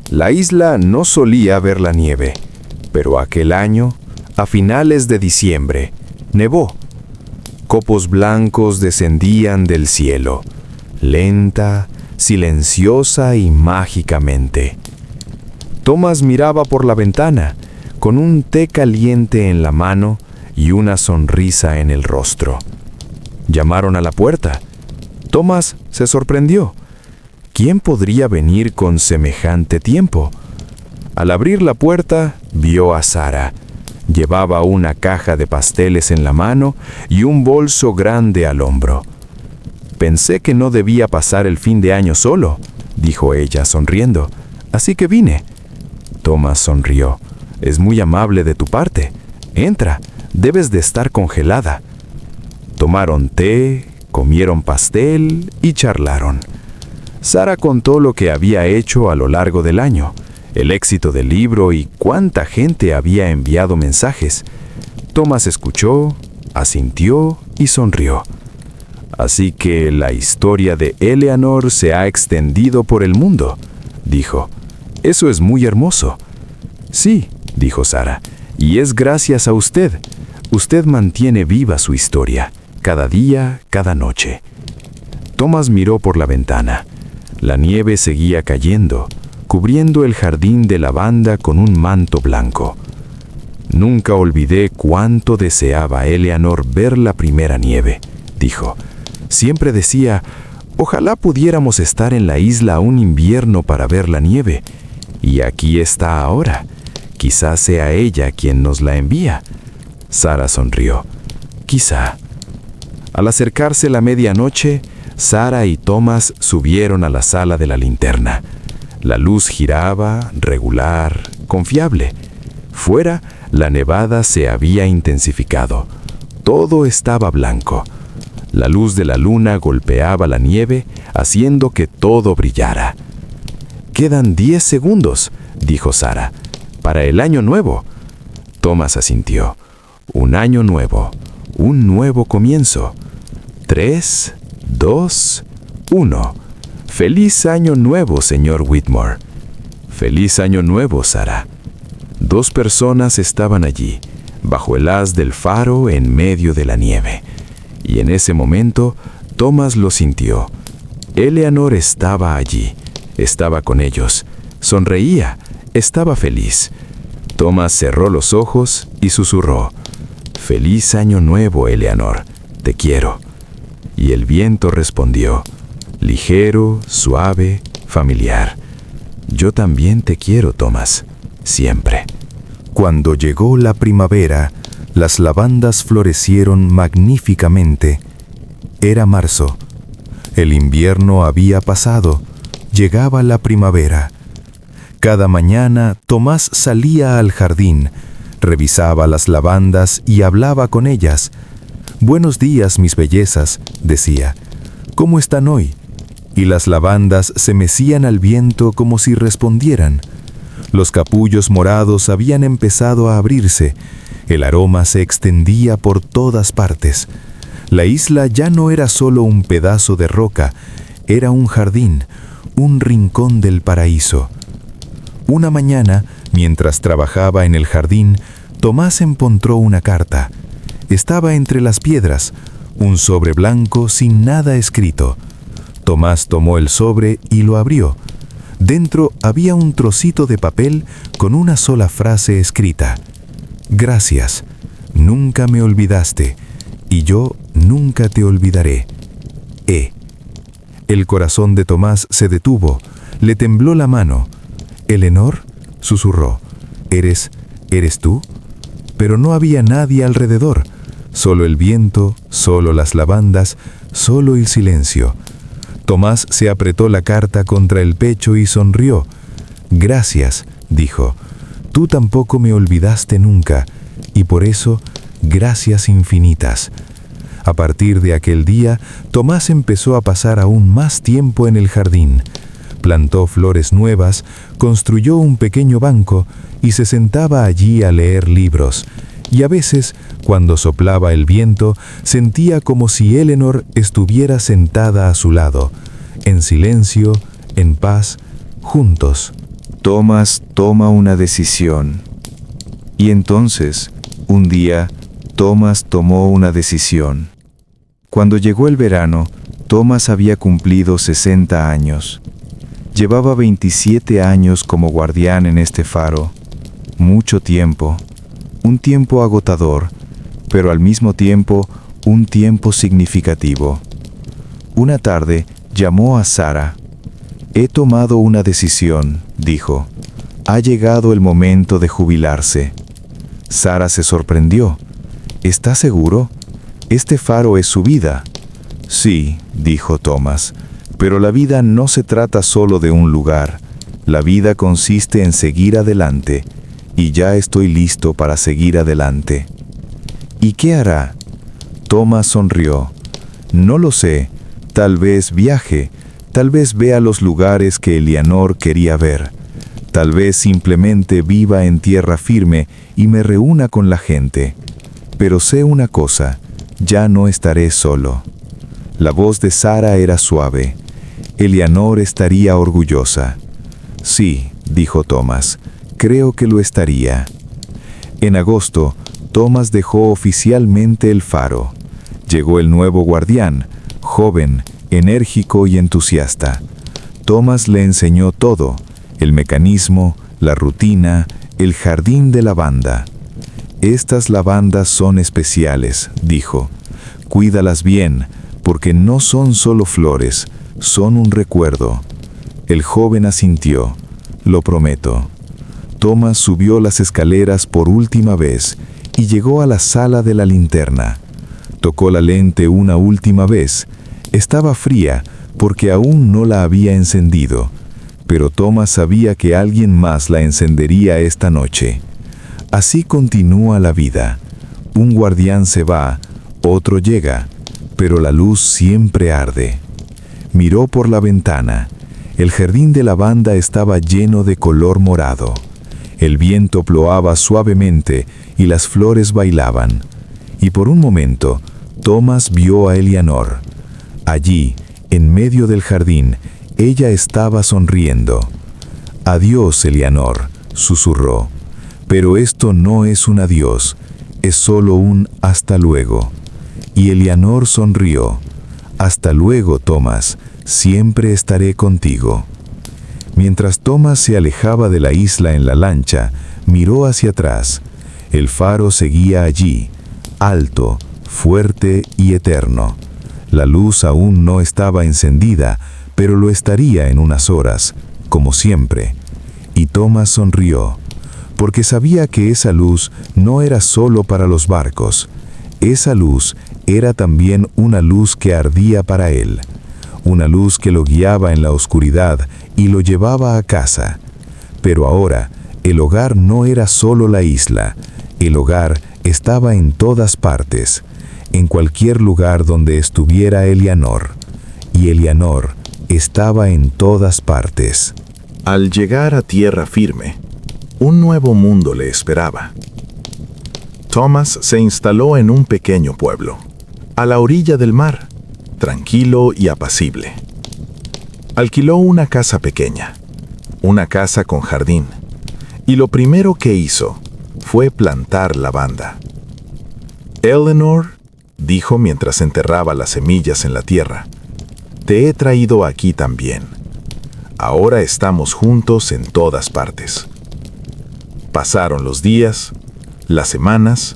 La isla no solía ver la nieve, pero aquel año, a finales de diciembre, nevó. Copos blancos descendían del cielo, lenta, silenciosa y mágicamente. Thomas miraba por la ventana, con un té caliente en la mano y una sonrisa en el rostro. Llamaron a la puerta. Thomas se sorprendió. ¿Quién podría venir con semejante tiempo? Al abrir la puerta, vio a Sara. Llevaba una caja de pasteles en la mano y un bolso grande al hombro. «Pensé que no debía pasar el fin de año solo», dijo ella sonriendo, «así que vine». Thomas sonrió. «Es muy amable de tu parte. Entra, debes de estar congelada». Tomaron té, comieron pastel y charlaron. Sara contó lo que había hecho a lo largo del año, el éxito del libro y cuánta gente había enviado mensajes. Thomas escuchó, asintió y sonrió. «Así que la historia de Eleanor se ha extendido por el mundo», dijo. «Eso es muy hermoso». «Sí», dijo Sara, «y es gracias a usted. Usted mantiene viva su historia, cada día, cada noche». Thomas miró por la ventana. La nieve seguía cayendo, cubriendo el jardín de lavanda con un manto blanco. «Nunca olvidé cuánto deseaba Eleanor ver la primera nieve», dijo. «Siempre decía, ojalá pudiéramos estar en la isla un invierno para ver la nieve. Y aquí está ahora. Quizá sea ella quien nos la envía». Sara sonrió. «Quizá». Al acercarse la medianoche, Sara y Thomas subieron a la sala de la linterna. La luz giraba, regular, confiable. Fuera, la nevada se había intensificado. Todo estaba blanco. La luz de la luna golpeaba la nieve, haciendo que todo brillara. «Quedan 10 segundos», dijo Sara, «para el año nuevo». Thomas asintió. «Un año nuevo, un nuevo comienzo. 3, 2, 1. ¡Feliz año nuevo, señor Whitmore!». «Feliz año nuevo, Sara». 2 personas estaban allí, bajo el haz del faro en medio de la nieve. Y en ese momento, Thomas lo sintió. Eleanor estaba allí, estaba con ellos, sonreía, estaba feliz. Thomas cerró los ojos y susurró: «Feliz año nuevo, Eleanor, te quiero». Y el viento respondió, ligero, suave, familiar: «Yo también te quiero, Thomas, siempre». Cuando llegó la primavera, las lavandas florecieron magníficamente. Era marzo. El invierno había pasado. Llegaba la primavera. Cada mañana Tomás salía al jardín, revisaba las lavandas y hablaba con ellas. «Buenos días, mis bellezas», decía. «¿Cómo están hoy?». Y las lavandas se mecían al viento como si respondieran. Los capullos morados habían empezado a abrirse. El aroma se extendía por todas partes. La isla ya no era solo un pedazo de roca, era un jardín, un rincón del paraíso. Una mañana, mientras trabajaba en el jardín, Tomás encontró una carta. Estaba entre las piedras, un sobre blanco sin nada escrito. Tomás tomó el sobre y lo abrió. Dentro había un trocito de papel con una sola frase escrita: «Gracias, nunca me olvidaste, y yo nunca te olvidaré. E». El corazón de Tomás se detuvo, le tembló la mano. «¿Eleanor?», susurró. ¿Eres tú?». pero no había nadie alrededor. Solo el viento, solo las lavandas, solo el silencio. Tomás se apretó la carta contra el pecho y sonrió. «Gracias», dijo. «Tú tampoco me olvidaste nunca, y por eso, gracias infinitas». A partir de aquel día, Tomás empezó a pasar aún más tiempo en el jardín. Plantó flores nuevas, construyó un pequeño banco y se sentaba allí a leer libros. Y a veces, cuando soplaba el viento, sentía como si Eleanor estuviera sentada a su lado, en silencio, en paz, juntos. Tomás toma una decisión. Y entonces, un día, Tomás tomó una decisión. Cuando llegó el verano, Tomás había cumplido 60 años. Llevaba 27 años como guardián en este faro. Mucho tiempo. Un tiempo agotador, pero al mismo tiempo un tiempo significativo. Una tarde llamó a Sara. «He tomado una decisión», dijo. «Ha llegado el momento de jubilarse». Sara se sorprendió. «¿Está seguro? Este faro es su vida». «Sí», dijo Tomás, «pero la vida no se trata solo de un lugar. La vida consiste en seguir adelante, y ya estoy listo para seguir adelante». «¿Y qué hará?» Tomás sonrió. «No lo sé. Tal vez viaje, tal vez vea los lugares que Eleanor quería ver. Tal vez simplemente viva en tierra firme y me reúna con la gente. Pero sé una cosa, ya no estaré solo». La voz de Sara era suave. Eleanor estaría orgullosa. «Sí», dijo Tomás, «creo que lo estaría». En agosto, Tomás dejó oficialmente el faro. Llegó el nuevo guardián, joven, enérgico y entusiasta. Tomás le enseñó todo: el mecanismo, la rutina, el jardín de lavanda. «Estas lavandas son especiales», dijo. «Cuídalas bien, porque no son solo flores, son un recuerdo». El joven asintió. «Lo prometo». Tomás subió las escaleras por última vez y llegó a la sala de la linterna. Tocó la lente una última vez. Estaba fría porque aún no la había encendido, pero Tomás sabía que alguien más la encendería esta noche. Así continúa la vida. Un guardián se va, otro llega, pero la luz siempre arde. Miró por la ventana. El jardín de lavanda estaba lleno de color morado. El viento ploaba suavemente y las flores bailaban. Y por un momento, Tomás vio a Eleanor. Allí, en medio del jardín, ella estaba sonriendo. «Adiós, Eleanor», susurró. «Pero esto no es un adiós, es solo un hasta luego». Y Eleanor sonrió. «Hasta luego, Tomás, siempre estaré contigo». Mientras Tomás se alejaba de la isla en la lancha, miró hacia atrás. El faro seguía allí, alto, fuerte y eterno. La luz aún no estaba encendida, pero lo estaría en unas horas, como siempre. Y Tomás sonrió, porque sabía que esa luz no era solo para los barcos. Esa luz era también una luz que ardía para él, una luz que lo guiaba en la oscuridad y lo llevaba a casa. Pero ahora, el hogar no era solo la isla, el hogar estaba en todas partes, en cualquier lugar donde estuviera Eleanor, y Eleanor estaba en todas partes. Al llegar a tierra firme, un nuevo mundo le esperaba. Tomás se instaló en un pequeño pueblo, a la orilla del mar, tranquilo y apacible. Alquiló una casa pequeña, una casa con jardín, y lo primero que hizo fue plantar lavanda. «Eleanor», dijo mientras enterraba las semillas en la tierra, «te he traído aquí también. Ahora estamos juntos en todas partes». Pasaron los días, las semanas.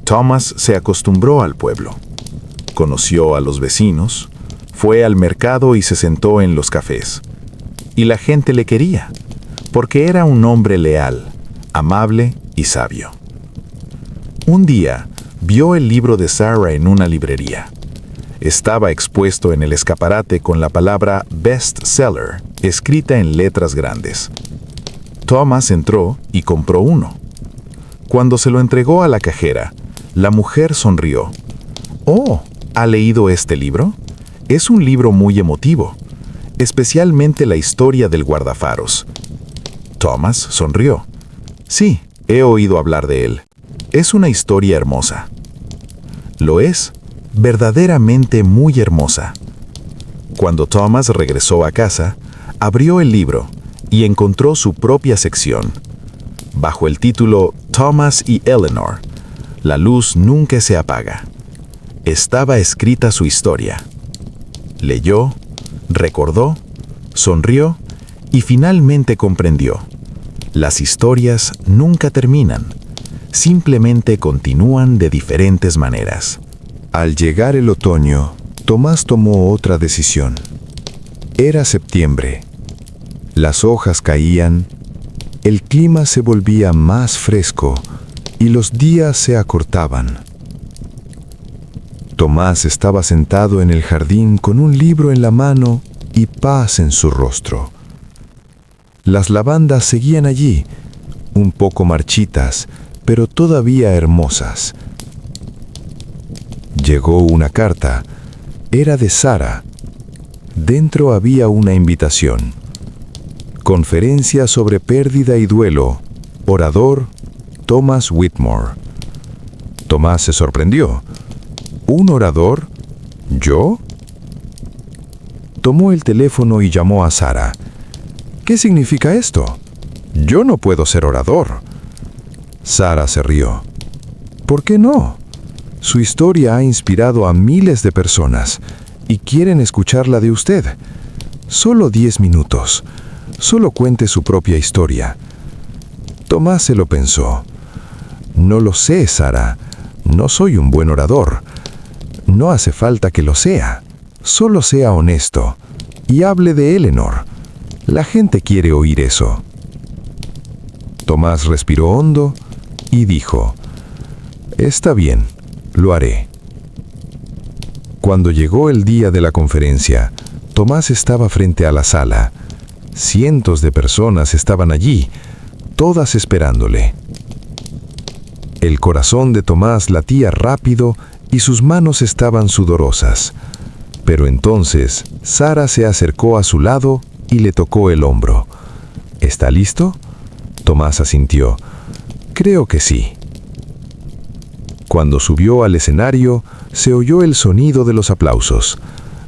Tomás se acostumbró al pueblo. Conoció a los vecinos, fue al mercado y se sentó en los cafés. Y la gente le quería, porque era un hombre leal, amable y sabio. Un día, vio el libro de Sarah en una librería. Estaba expuesto en el escaparate con la palabra bestseller escrita en letras grandes. Thomas entró y compró uno. Cuando se lo entregó a la cajera, la mujer sonrió. «Oh, ¿ha leído este libro? Es un libro muy emotivo, especialmente la historia del guardafaros». Thomas sonrió. «Sí, he oído hablar de él. Es una historia hermosa». «Lo es, verdaderamente muy hermosa». Cuando Thomas regresó a casa, abrió el libro y encontró su propia sección. Bajo el título Thomas y Eleanor, la luz nunca se apaga, estaba escrita su historia. Leyó, recordó, sonrió y finalmente comprendió. Las historias nunca terminan, simplemente continúan de diferentes maneras. Al llegar el otoño, Tomás tomó otra decisión. Era septiembre. Las hojas caían, el clima se volvía más fresco y los días se acortaban. Tomás estaba sentado en el jardín con un libro en la mano y paz en su rostro. Las lavandas seguían allí, un poco marchitas, pero todavía hermosas. Llegó una carta. Era de Sarah. Dentro había una invitación. Conferencia sobre pérdida y duelo. Orador, Thomas Whitmore. Tomás se sorprendió. ¿Un orador? ¿Yo? Tomó el teléfono y llamó a Sarah. ¿Qué significa esto? Yo no puedo ser orador. Sarah se rió. ¿Por qué no? Su historia ha inspirado a miles de personas y quieren escucharla de usted. Solo 10 minutos. Solo cuente su propia historia. Tomás se lo pensó. No lo sé, Sarah. No soy un buen orador. No hace falta que lo sea. Solo sea honesto y hable de Eleanor. La gente quiere oír eso. Tomás respiró hondo y dijo: «Está bien, lo haré». Cuando llegó el día de la conferencia, Tomás estaba frente a la sala. Cientos de personas estaban allí, todas esperándole. El corazón de Tomás latía rápido y sus manos estaban sudorosas. Pero entonces, Sarah se acercó a su lado y le tocó el hombro. ¿Está listo? Tomás asintió. Creo que sí. Cuando subió al escenario, se oyó el sonido de los aplausos.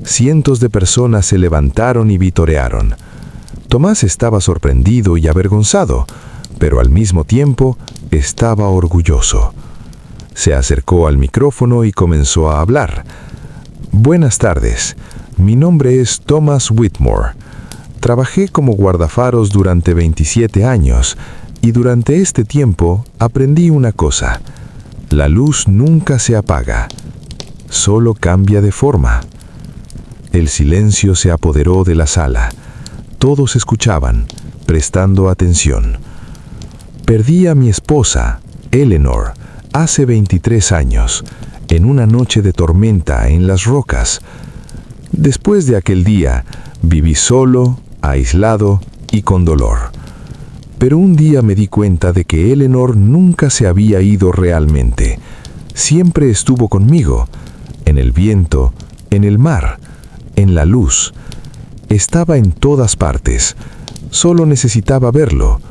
Cientos de personas se levantaron y vitorearon. Tomás estaba sorprendido y avergonzado, pero al mismo tiempo estaba orgulloso. Se acercó al micrófono y comenzó a hablar. Buenas tardes, mi nombre es Thomas Whitmore. Trabajé como guardafaros durante 27 años y durante este tiempo aprendí una cosa. La luz nunca se apaga, solo cambia de forma. El silencio se apoderó de la sala. Todos escuchaban, prestando atención. Perdí a mi esposa, Eleanor, hace 23 años, en una noche de tormenta en las rocas. Después de aquel día, viví solo, aislado y con dolor. Pero un día me di cuenta de que Eleanor nunca se había ido realmente. Siempre estuvo conmigo, en el viento, en el mar, en la luz. Estaba en todas partes. Solo necesitaba verlo.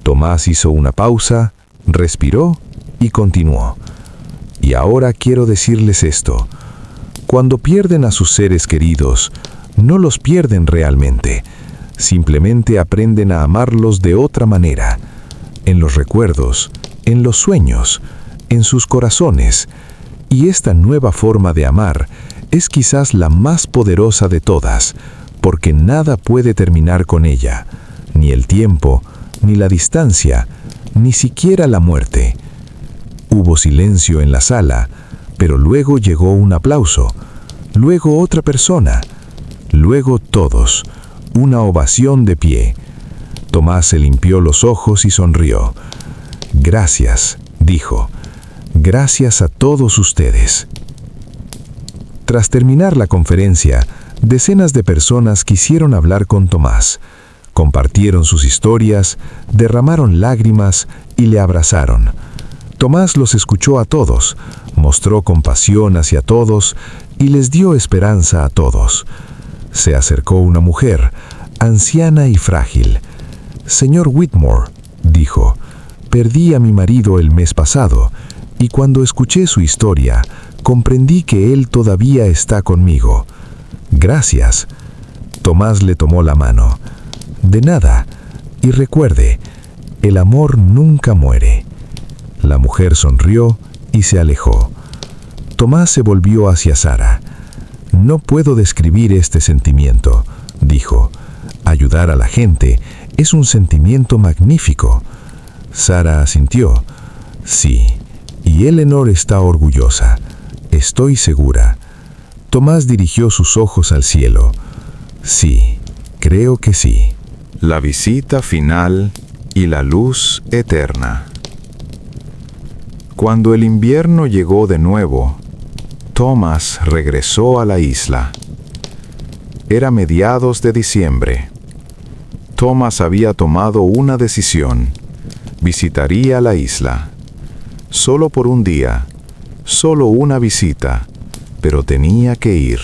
Tomás hizo una pausa, respiró y continuó. Y ahora quiero decirles esto. Cuando pierden a sus seres queridos, no los pierden realmente. Simplemente aprenden a amarlos de otra manera. En los recuerdos, en los sueños, en sus corazones. Y esta nueva forma de amar es quizás la más poderosa de todas, porque nada puede terminar con ella. Ni el tiempo, ni la distancia, ni siquiera la muerte. Hubo silencio en la sala, pero luego llegó un aplauso, luego otra persona, luego todos, una ovación de pie. Tomás se limpió los ojos y sonrió. Gracias, dijo. Gracias a todos ustedes. Tras terminar la conferencia, decenas de personas quisieron hablar con Tomás. Compartieron sus historias, derramaron lágrimas y le abrazaron. Tomás los escuchó a todos, mostró compasión hacia todos y les dio esperanza a todos. Se acercó una mujer, anciana y frágil. «Señor Whitmore», dijo, «perdí a mi marido el mes pasado, y cuando escuché su historia, comprendí que él todavía está conmigo. Gracias». Tomás le tomó la mano. «De nada, y recuerde, el amor nunca muere». La mujer sonrió y se alejó. Tomás se volvió hacia Sara. «No puedo describir este sentimiento», dijo. «Ayudar a la gente es un sentimiento magnífico». Sara asintió. «Sí, y Eleanor está orgullosa. Estoy segura». Tomás dirigió sus ojos al cielo. «Sí, creo que sí». La visita final y la luz eterna. Cuando el invierno llegó de nuevo, Tomás regresó a la isla. Era mediados de diciembre. Tomás había tomado una decisión. Visitaría la isla. Solo por un día, solo una visita, pero tenía que ir.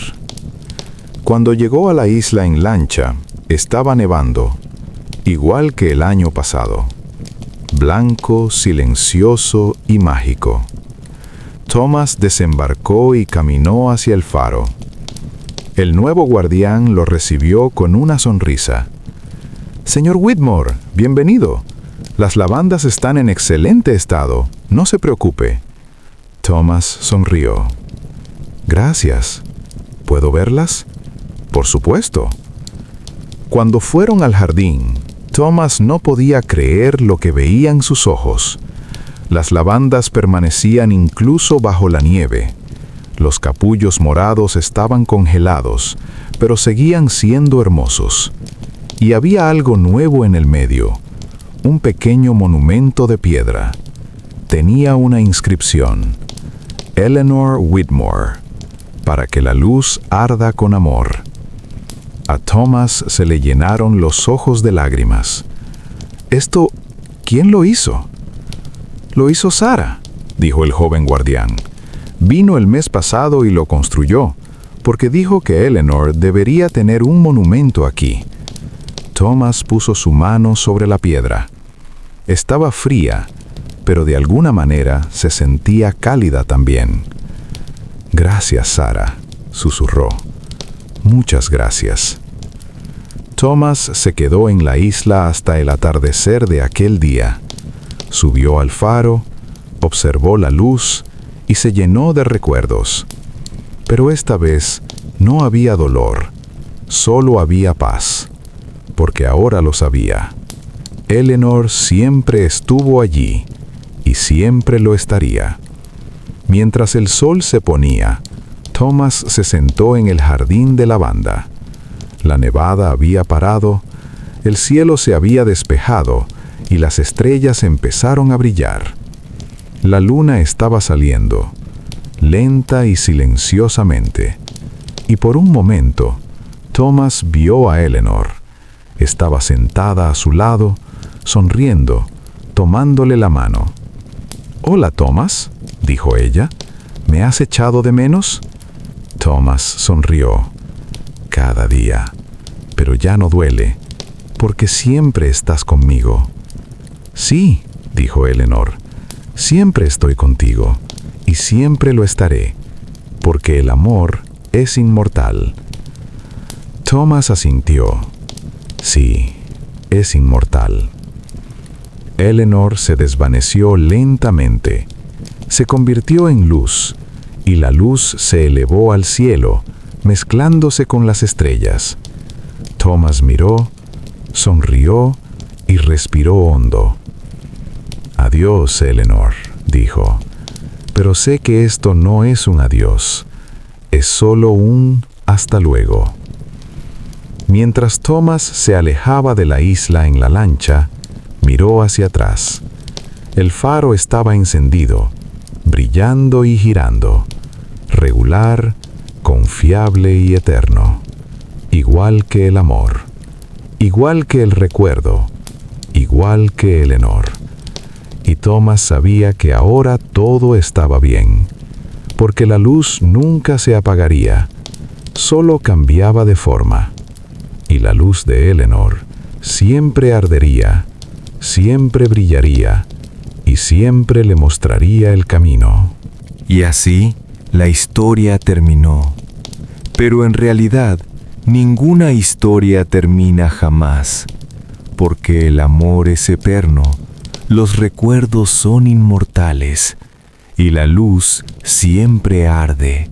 Cuando llegó a la isla en lancha, estaba nevando, igual que el año pasado. Blanco, silencioso y mágico. Tomás desembarcó y caminó hacia el faro. El nuevo guardián lo recibió con una sonrisa. «Señor Whitmore, bienvenido. Las lavandas están en excelente estado. No se preocupe». Tomás sonrió. «Gracias. ¿Puedo verlas?» «Por supuesto». Cuando fueron al jardín, Tomás no podía creer lo que veían sus ojos. Las lavandas permanecían incluso bajo la nieve. Los capullos morados estaban congelados, pero seguían siendo hermosos. Y había algo nuevo en el medio, un pequeño monumento de piedra. Tenía una inscripción: Eleanor Whitmore, para que la luz arda con amor. A Tomás se le llenaron los ojos de lágrimas. «¿Esto, quién lo hizo?» «Lo hizo Sara», dijo el joven guardián. «Vino el mes pasado y lo construyó, porque dijo que Eleanor debería tener un monumento aquí». Tomás puso su mano sobre la piedra. Estaba fría, pero de alguna manera se sentía cálida también. «Gracias, Sara», susurró. «Muchas gracias». Tomás se quedó en la isla hasta el atardecer de aquel día. Subió al faro, observó la luz y se llenó de recuerdos. Pero esta vez no había dolor, solo había paz, porque ahora lo sabía. Eleanor siempre estuvo allí y siempre lo estaría. Mientras el sol se ponía, Tomás se sentó en el jardín de lavanda. La nevada había parado, el cielo se había despejado y las estrellas empezaron a brillar. La luna estaba saliendo, lenta y silenciosamente, y por un momento Tomás vio a Eleanor. Estaba sentada a su lado, sonriendo, tomándole la mano. «Hola, Tomás», dijo ella, «¿me has echado de menos?» Tomás sonrió. «Cada día, pero ya no duele, porque siempre estás conmigo». «Sí», dijo Eleanor, «siempre estoy contigo, y siempre lo estaré, porque el amor es inmortal». Tomás asintió. «Sí, es inmortal». Eleanor se desvaneció lentamente, se convirtió en luz, y la luz se elevó al cielo, mezclándose con las estrellas. Tomás miró, sonrió y respiró hondo. «Adiós, Eleanor», dijo, «pero sé que esto no es un adiós, es solo un hasta luego». Mientras Tomás se alejaba de la isla en la lancha, miró hacia atrás. El faro estaba encendido, brillando y girando, regular, confiable y eterno, igual que el amor, igual que el recuerdo, igual que Eleanor. Y Thomas sabía que ahora todo estaba bien, porque la luz nunca se apagaría, solo cambiaba de forma, y la luz de Eleanor siempre ardería, siempre brillaría, y siempre le mostraría el camino. Y así la historia terminó. Pero en realidad, ninguna historia termina jamás, porque el amor es eterno, los recuerdos son inmortales, y la luz siempre arde.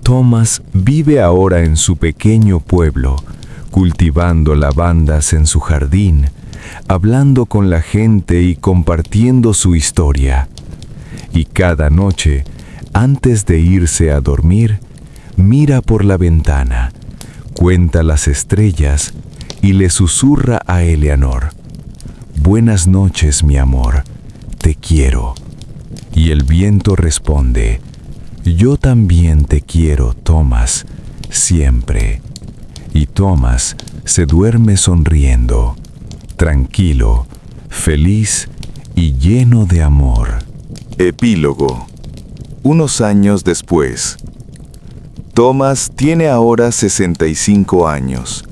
Thomas vive ahora en su pequeño pueblo, cultivando lavandas en su jardín, hablando con la gente y compartiendo su historia. Y cada noche, antes de irse a dormir, mira por la ventana, cuenta las estrellas y le susurra a Eleanor: «Buenas noches, mi amor, te quiero». Y el viento responde: «Yo también te quiero, Thomas, siempre». Y Thomas se duerme sonriendo, tranquilo, feliz y lleno de amor. Epílogo. Unos años después. Thomas tiene ahora 65 años.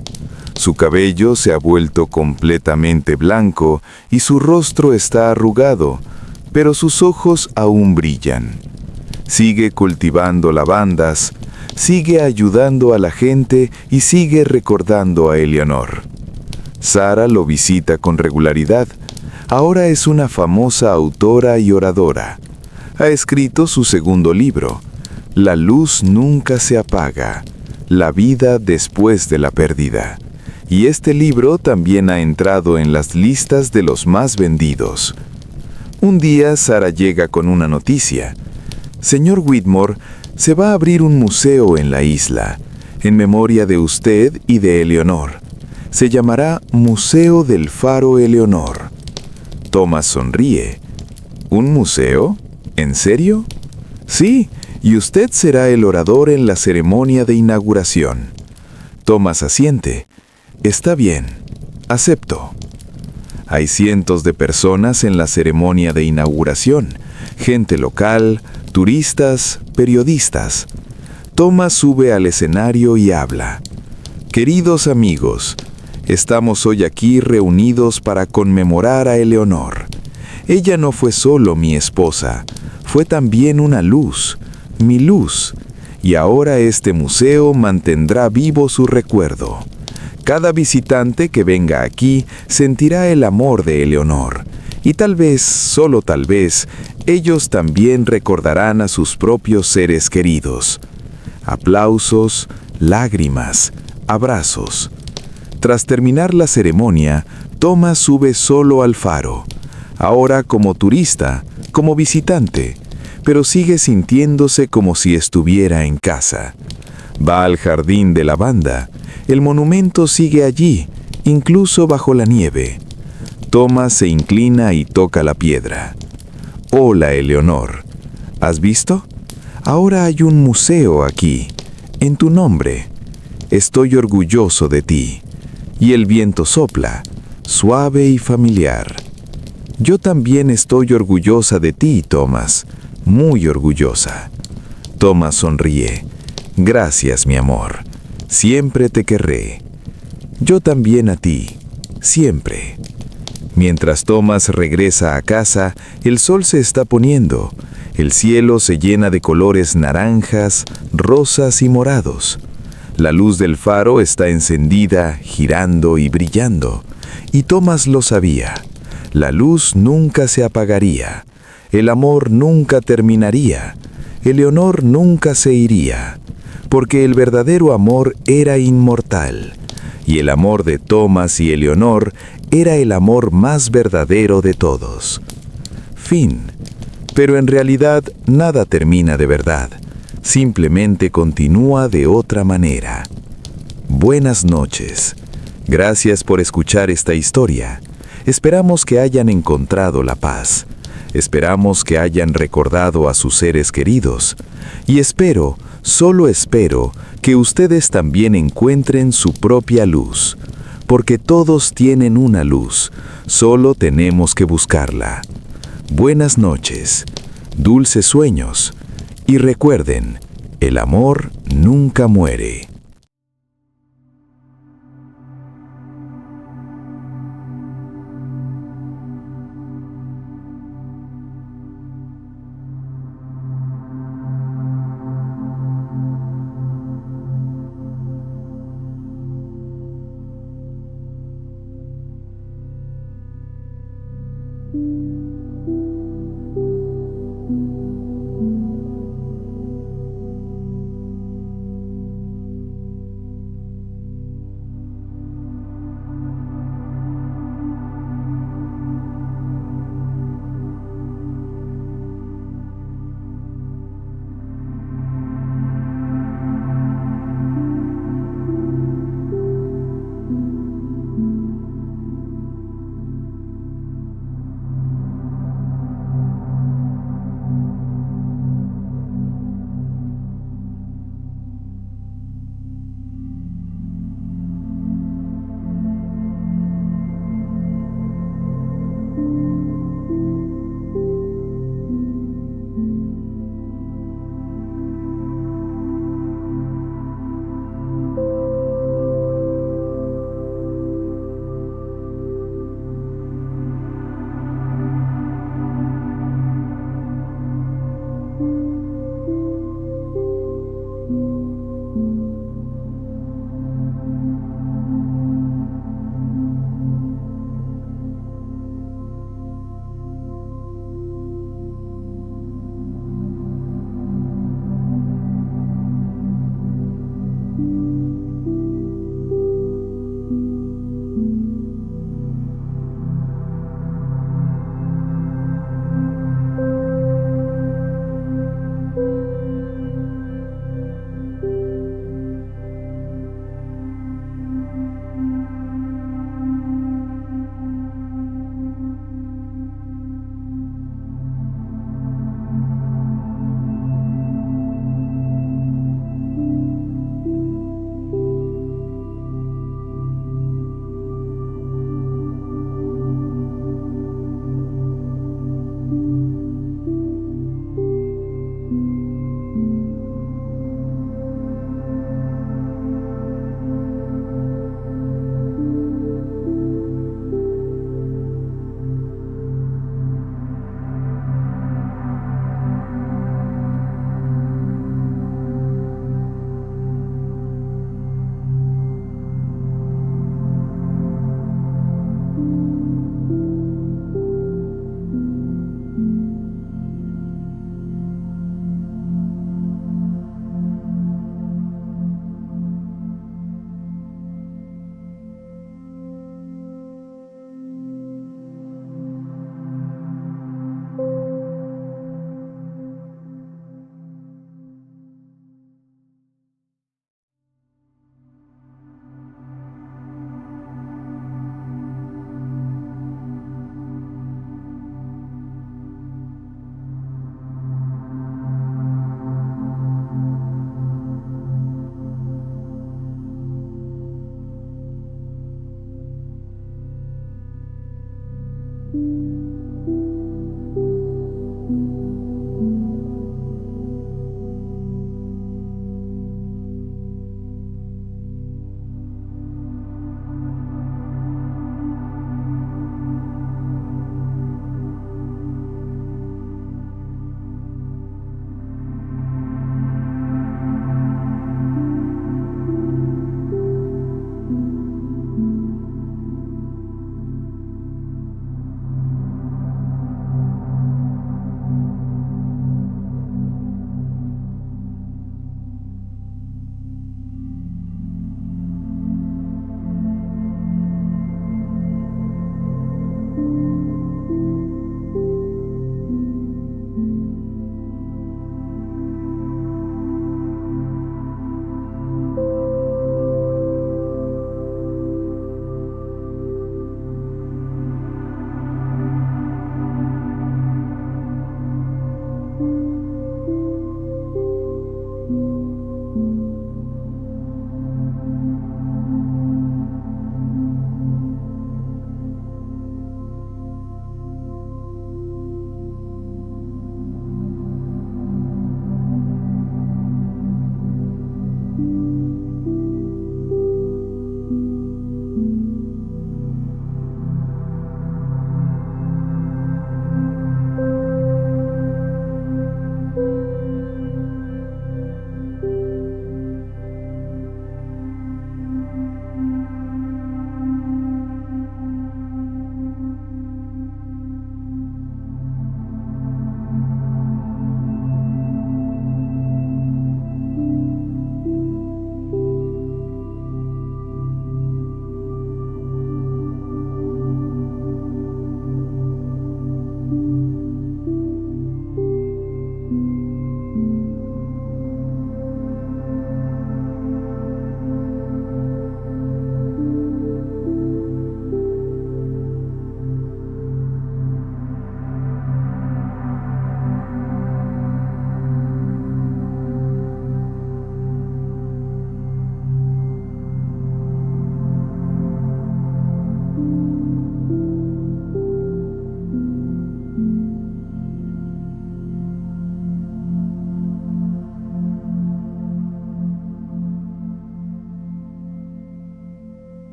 Su cabello se ha vuelto completamente blanco y su rostro está arrugado, pero sus ojos aún brillan. Sigue cultivando lavandas, sigue ayudando a la gente y sigue recordando a Eleanor. Sarah lo visita con regularidad. Ahora es una famosa autora y oradora. Ha escrito su segundo libro, La luz nunca se apaga, la vida después de la pérdida. Y este libro también ha entrado en las listas de los más vendidos. Un día Sarah llega con una noticia. Señor Whitmore, se va a abrir un museo en la isla, en memoria de usted y de Eleanor. Se llamará Museo del Faro Eleanor. Thomas sonríe. ¿Un museo? ¿En serio? Sí, y usted será el orador en la ceremonia de inauguración. Thomas asiente. Está bien, acepto. Hay cientos de personas en la ceremonia de inauguración, gente local, turistas, periodistas. Thomas sube al escenario y habla. Queridos amigos, estamos hoy aquí reunidos para conmemorar a Eleanor. Ella no fue solo mi esposa, fue también una luz, mi luz, y ahora este museo mantendrá vivo su recuerdo. Cada visitante que venga aquí sentirá el amor de Eleanor, y tal vez, solo tal vez, ellos también recordarán a sus propios seres queridos. Aplausos, lágrimas, abrazos. Tras terminar la ceremonia, Thomas sube solo al faro, ahora como turista, como visitante, pero sigue sintiéndose como si estuviera en casa. Va al jardín de lavanda. El monumento sigue allí, incluso bajo la nieve. Thomas se inclina y toca la piedra. Hola, Eleanor. ¿Has visto? Ahora hay un museo aquí, en tu nombre. Estoy orgulloso de ti. Y el viento sopla, suave y familiar. Yo también estoy orgullosa de ti, Thomas, muy orgullosa. Thomas sonríe. Gracias, mi amor. Siempre te querré. Yo también a ti, siempre. Mientras Thomas regresa a casa, el sol se está poniendo. El cielo se llena de colores naranjas, rosas y morados. La luz del faro está encendida, girando y brillando. Y Thomas lo sabía. La luz nunca se apagaría. El amor nunca terminaría. Eleanor nunca se iría. Porque el verdadero amor era inmortal. Y el amor de Thomas y Eleanor era el amor más verdadero de todos. Fin. Pero en realidad nada termina de verdad. Simplemente continúa de otra manera. Buenas noches. Gracias por escuchar esta historia. Esperamos que hayan encontrado la paz. Esperamos que hayan recordado a sus seres queridos. Y espero, solo espero, que ustedes también encuentren su propia luz. Porque todos tienen una luz, solo tenemos que buscarla. Buenas noches, dulces sueños, y recuerden, el amor nunca muere.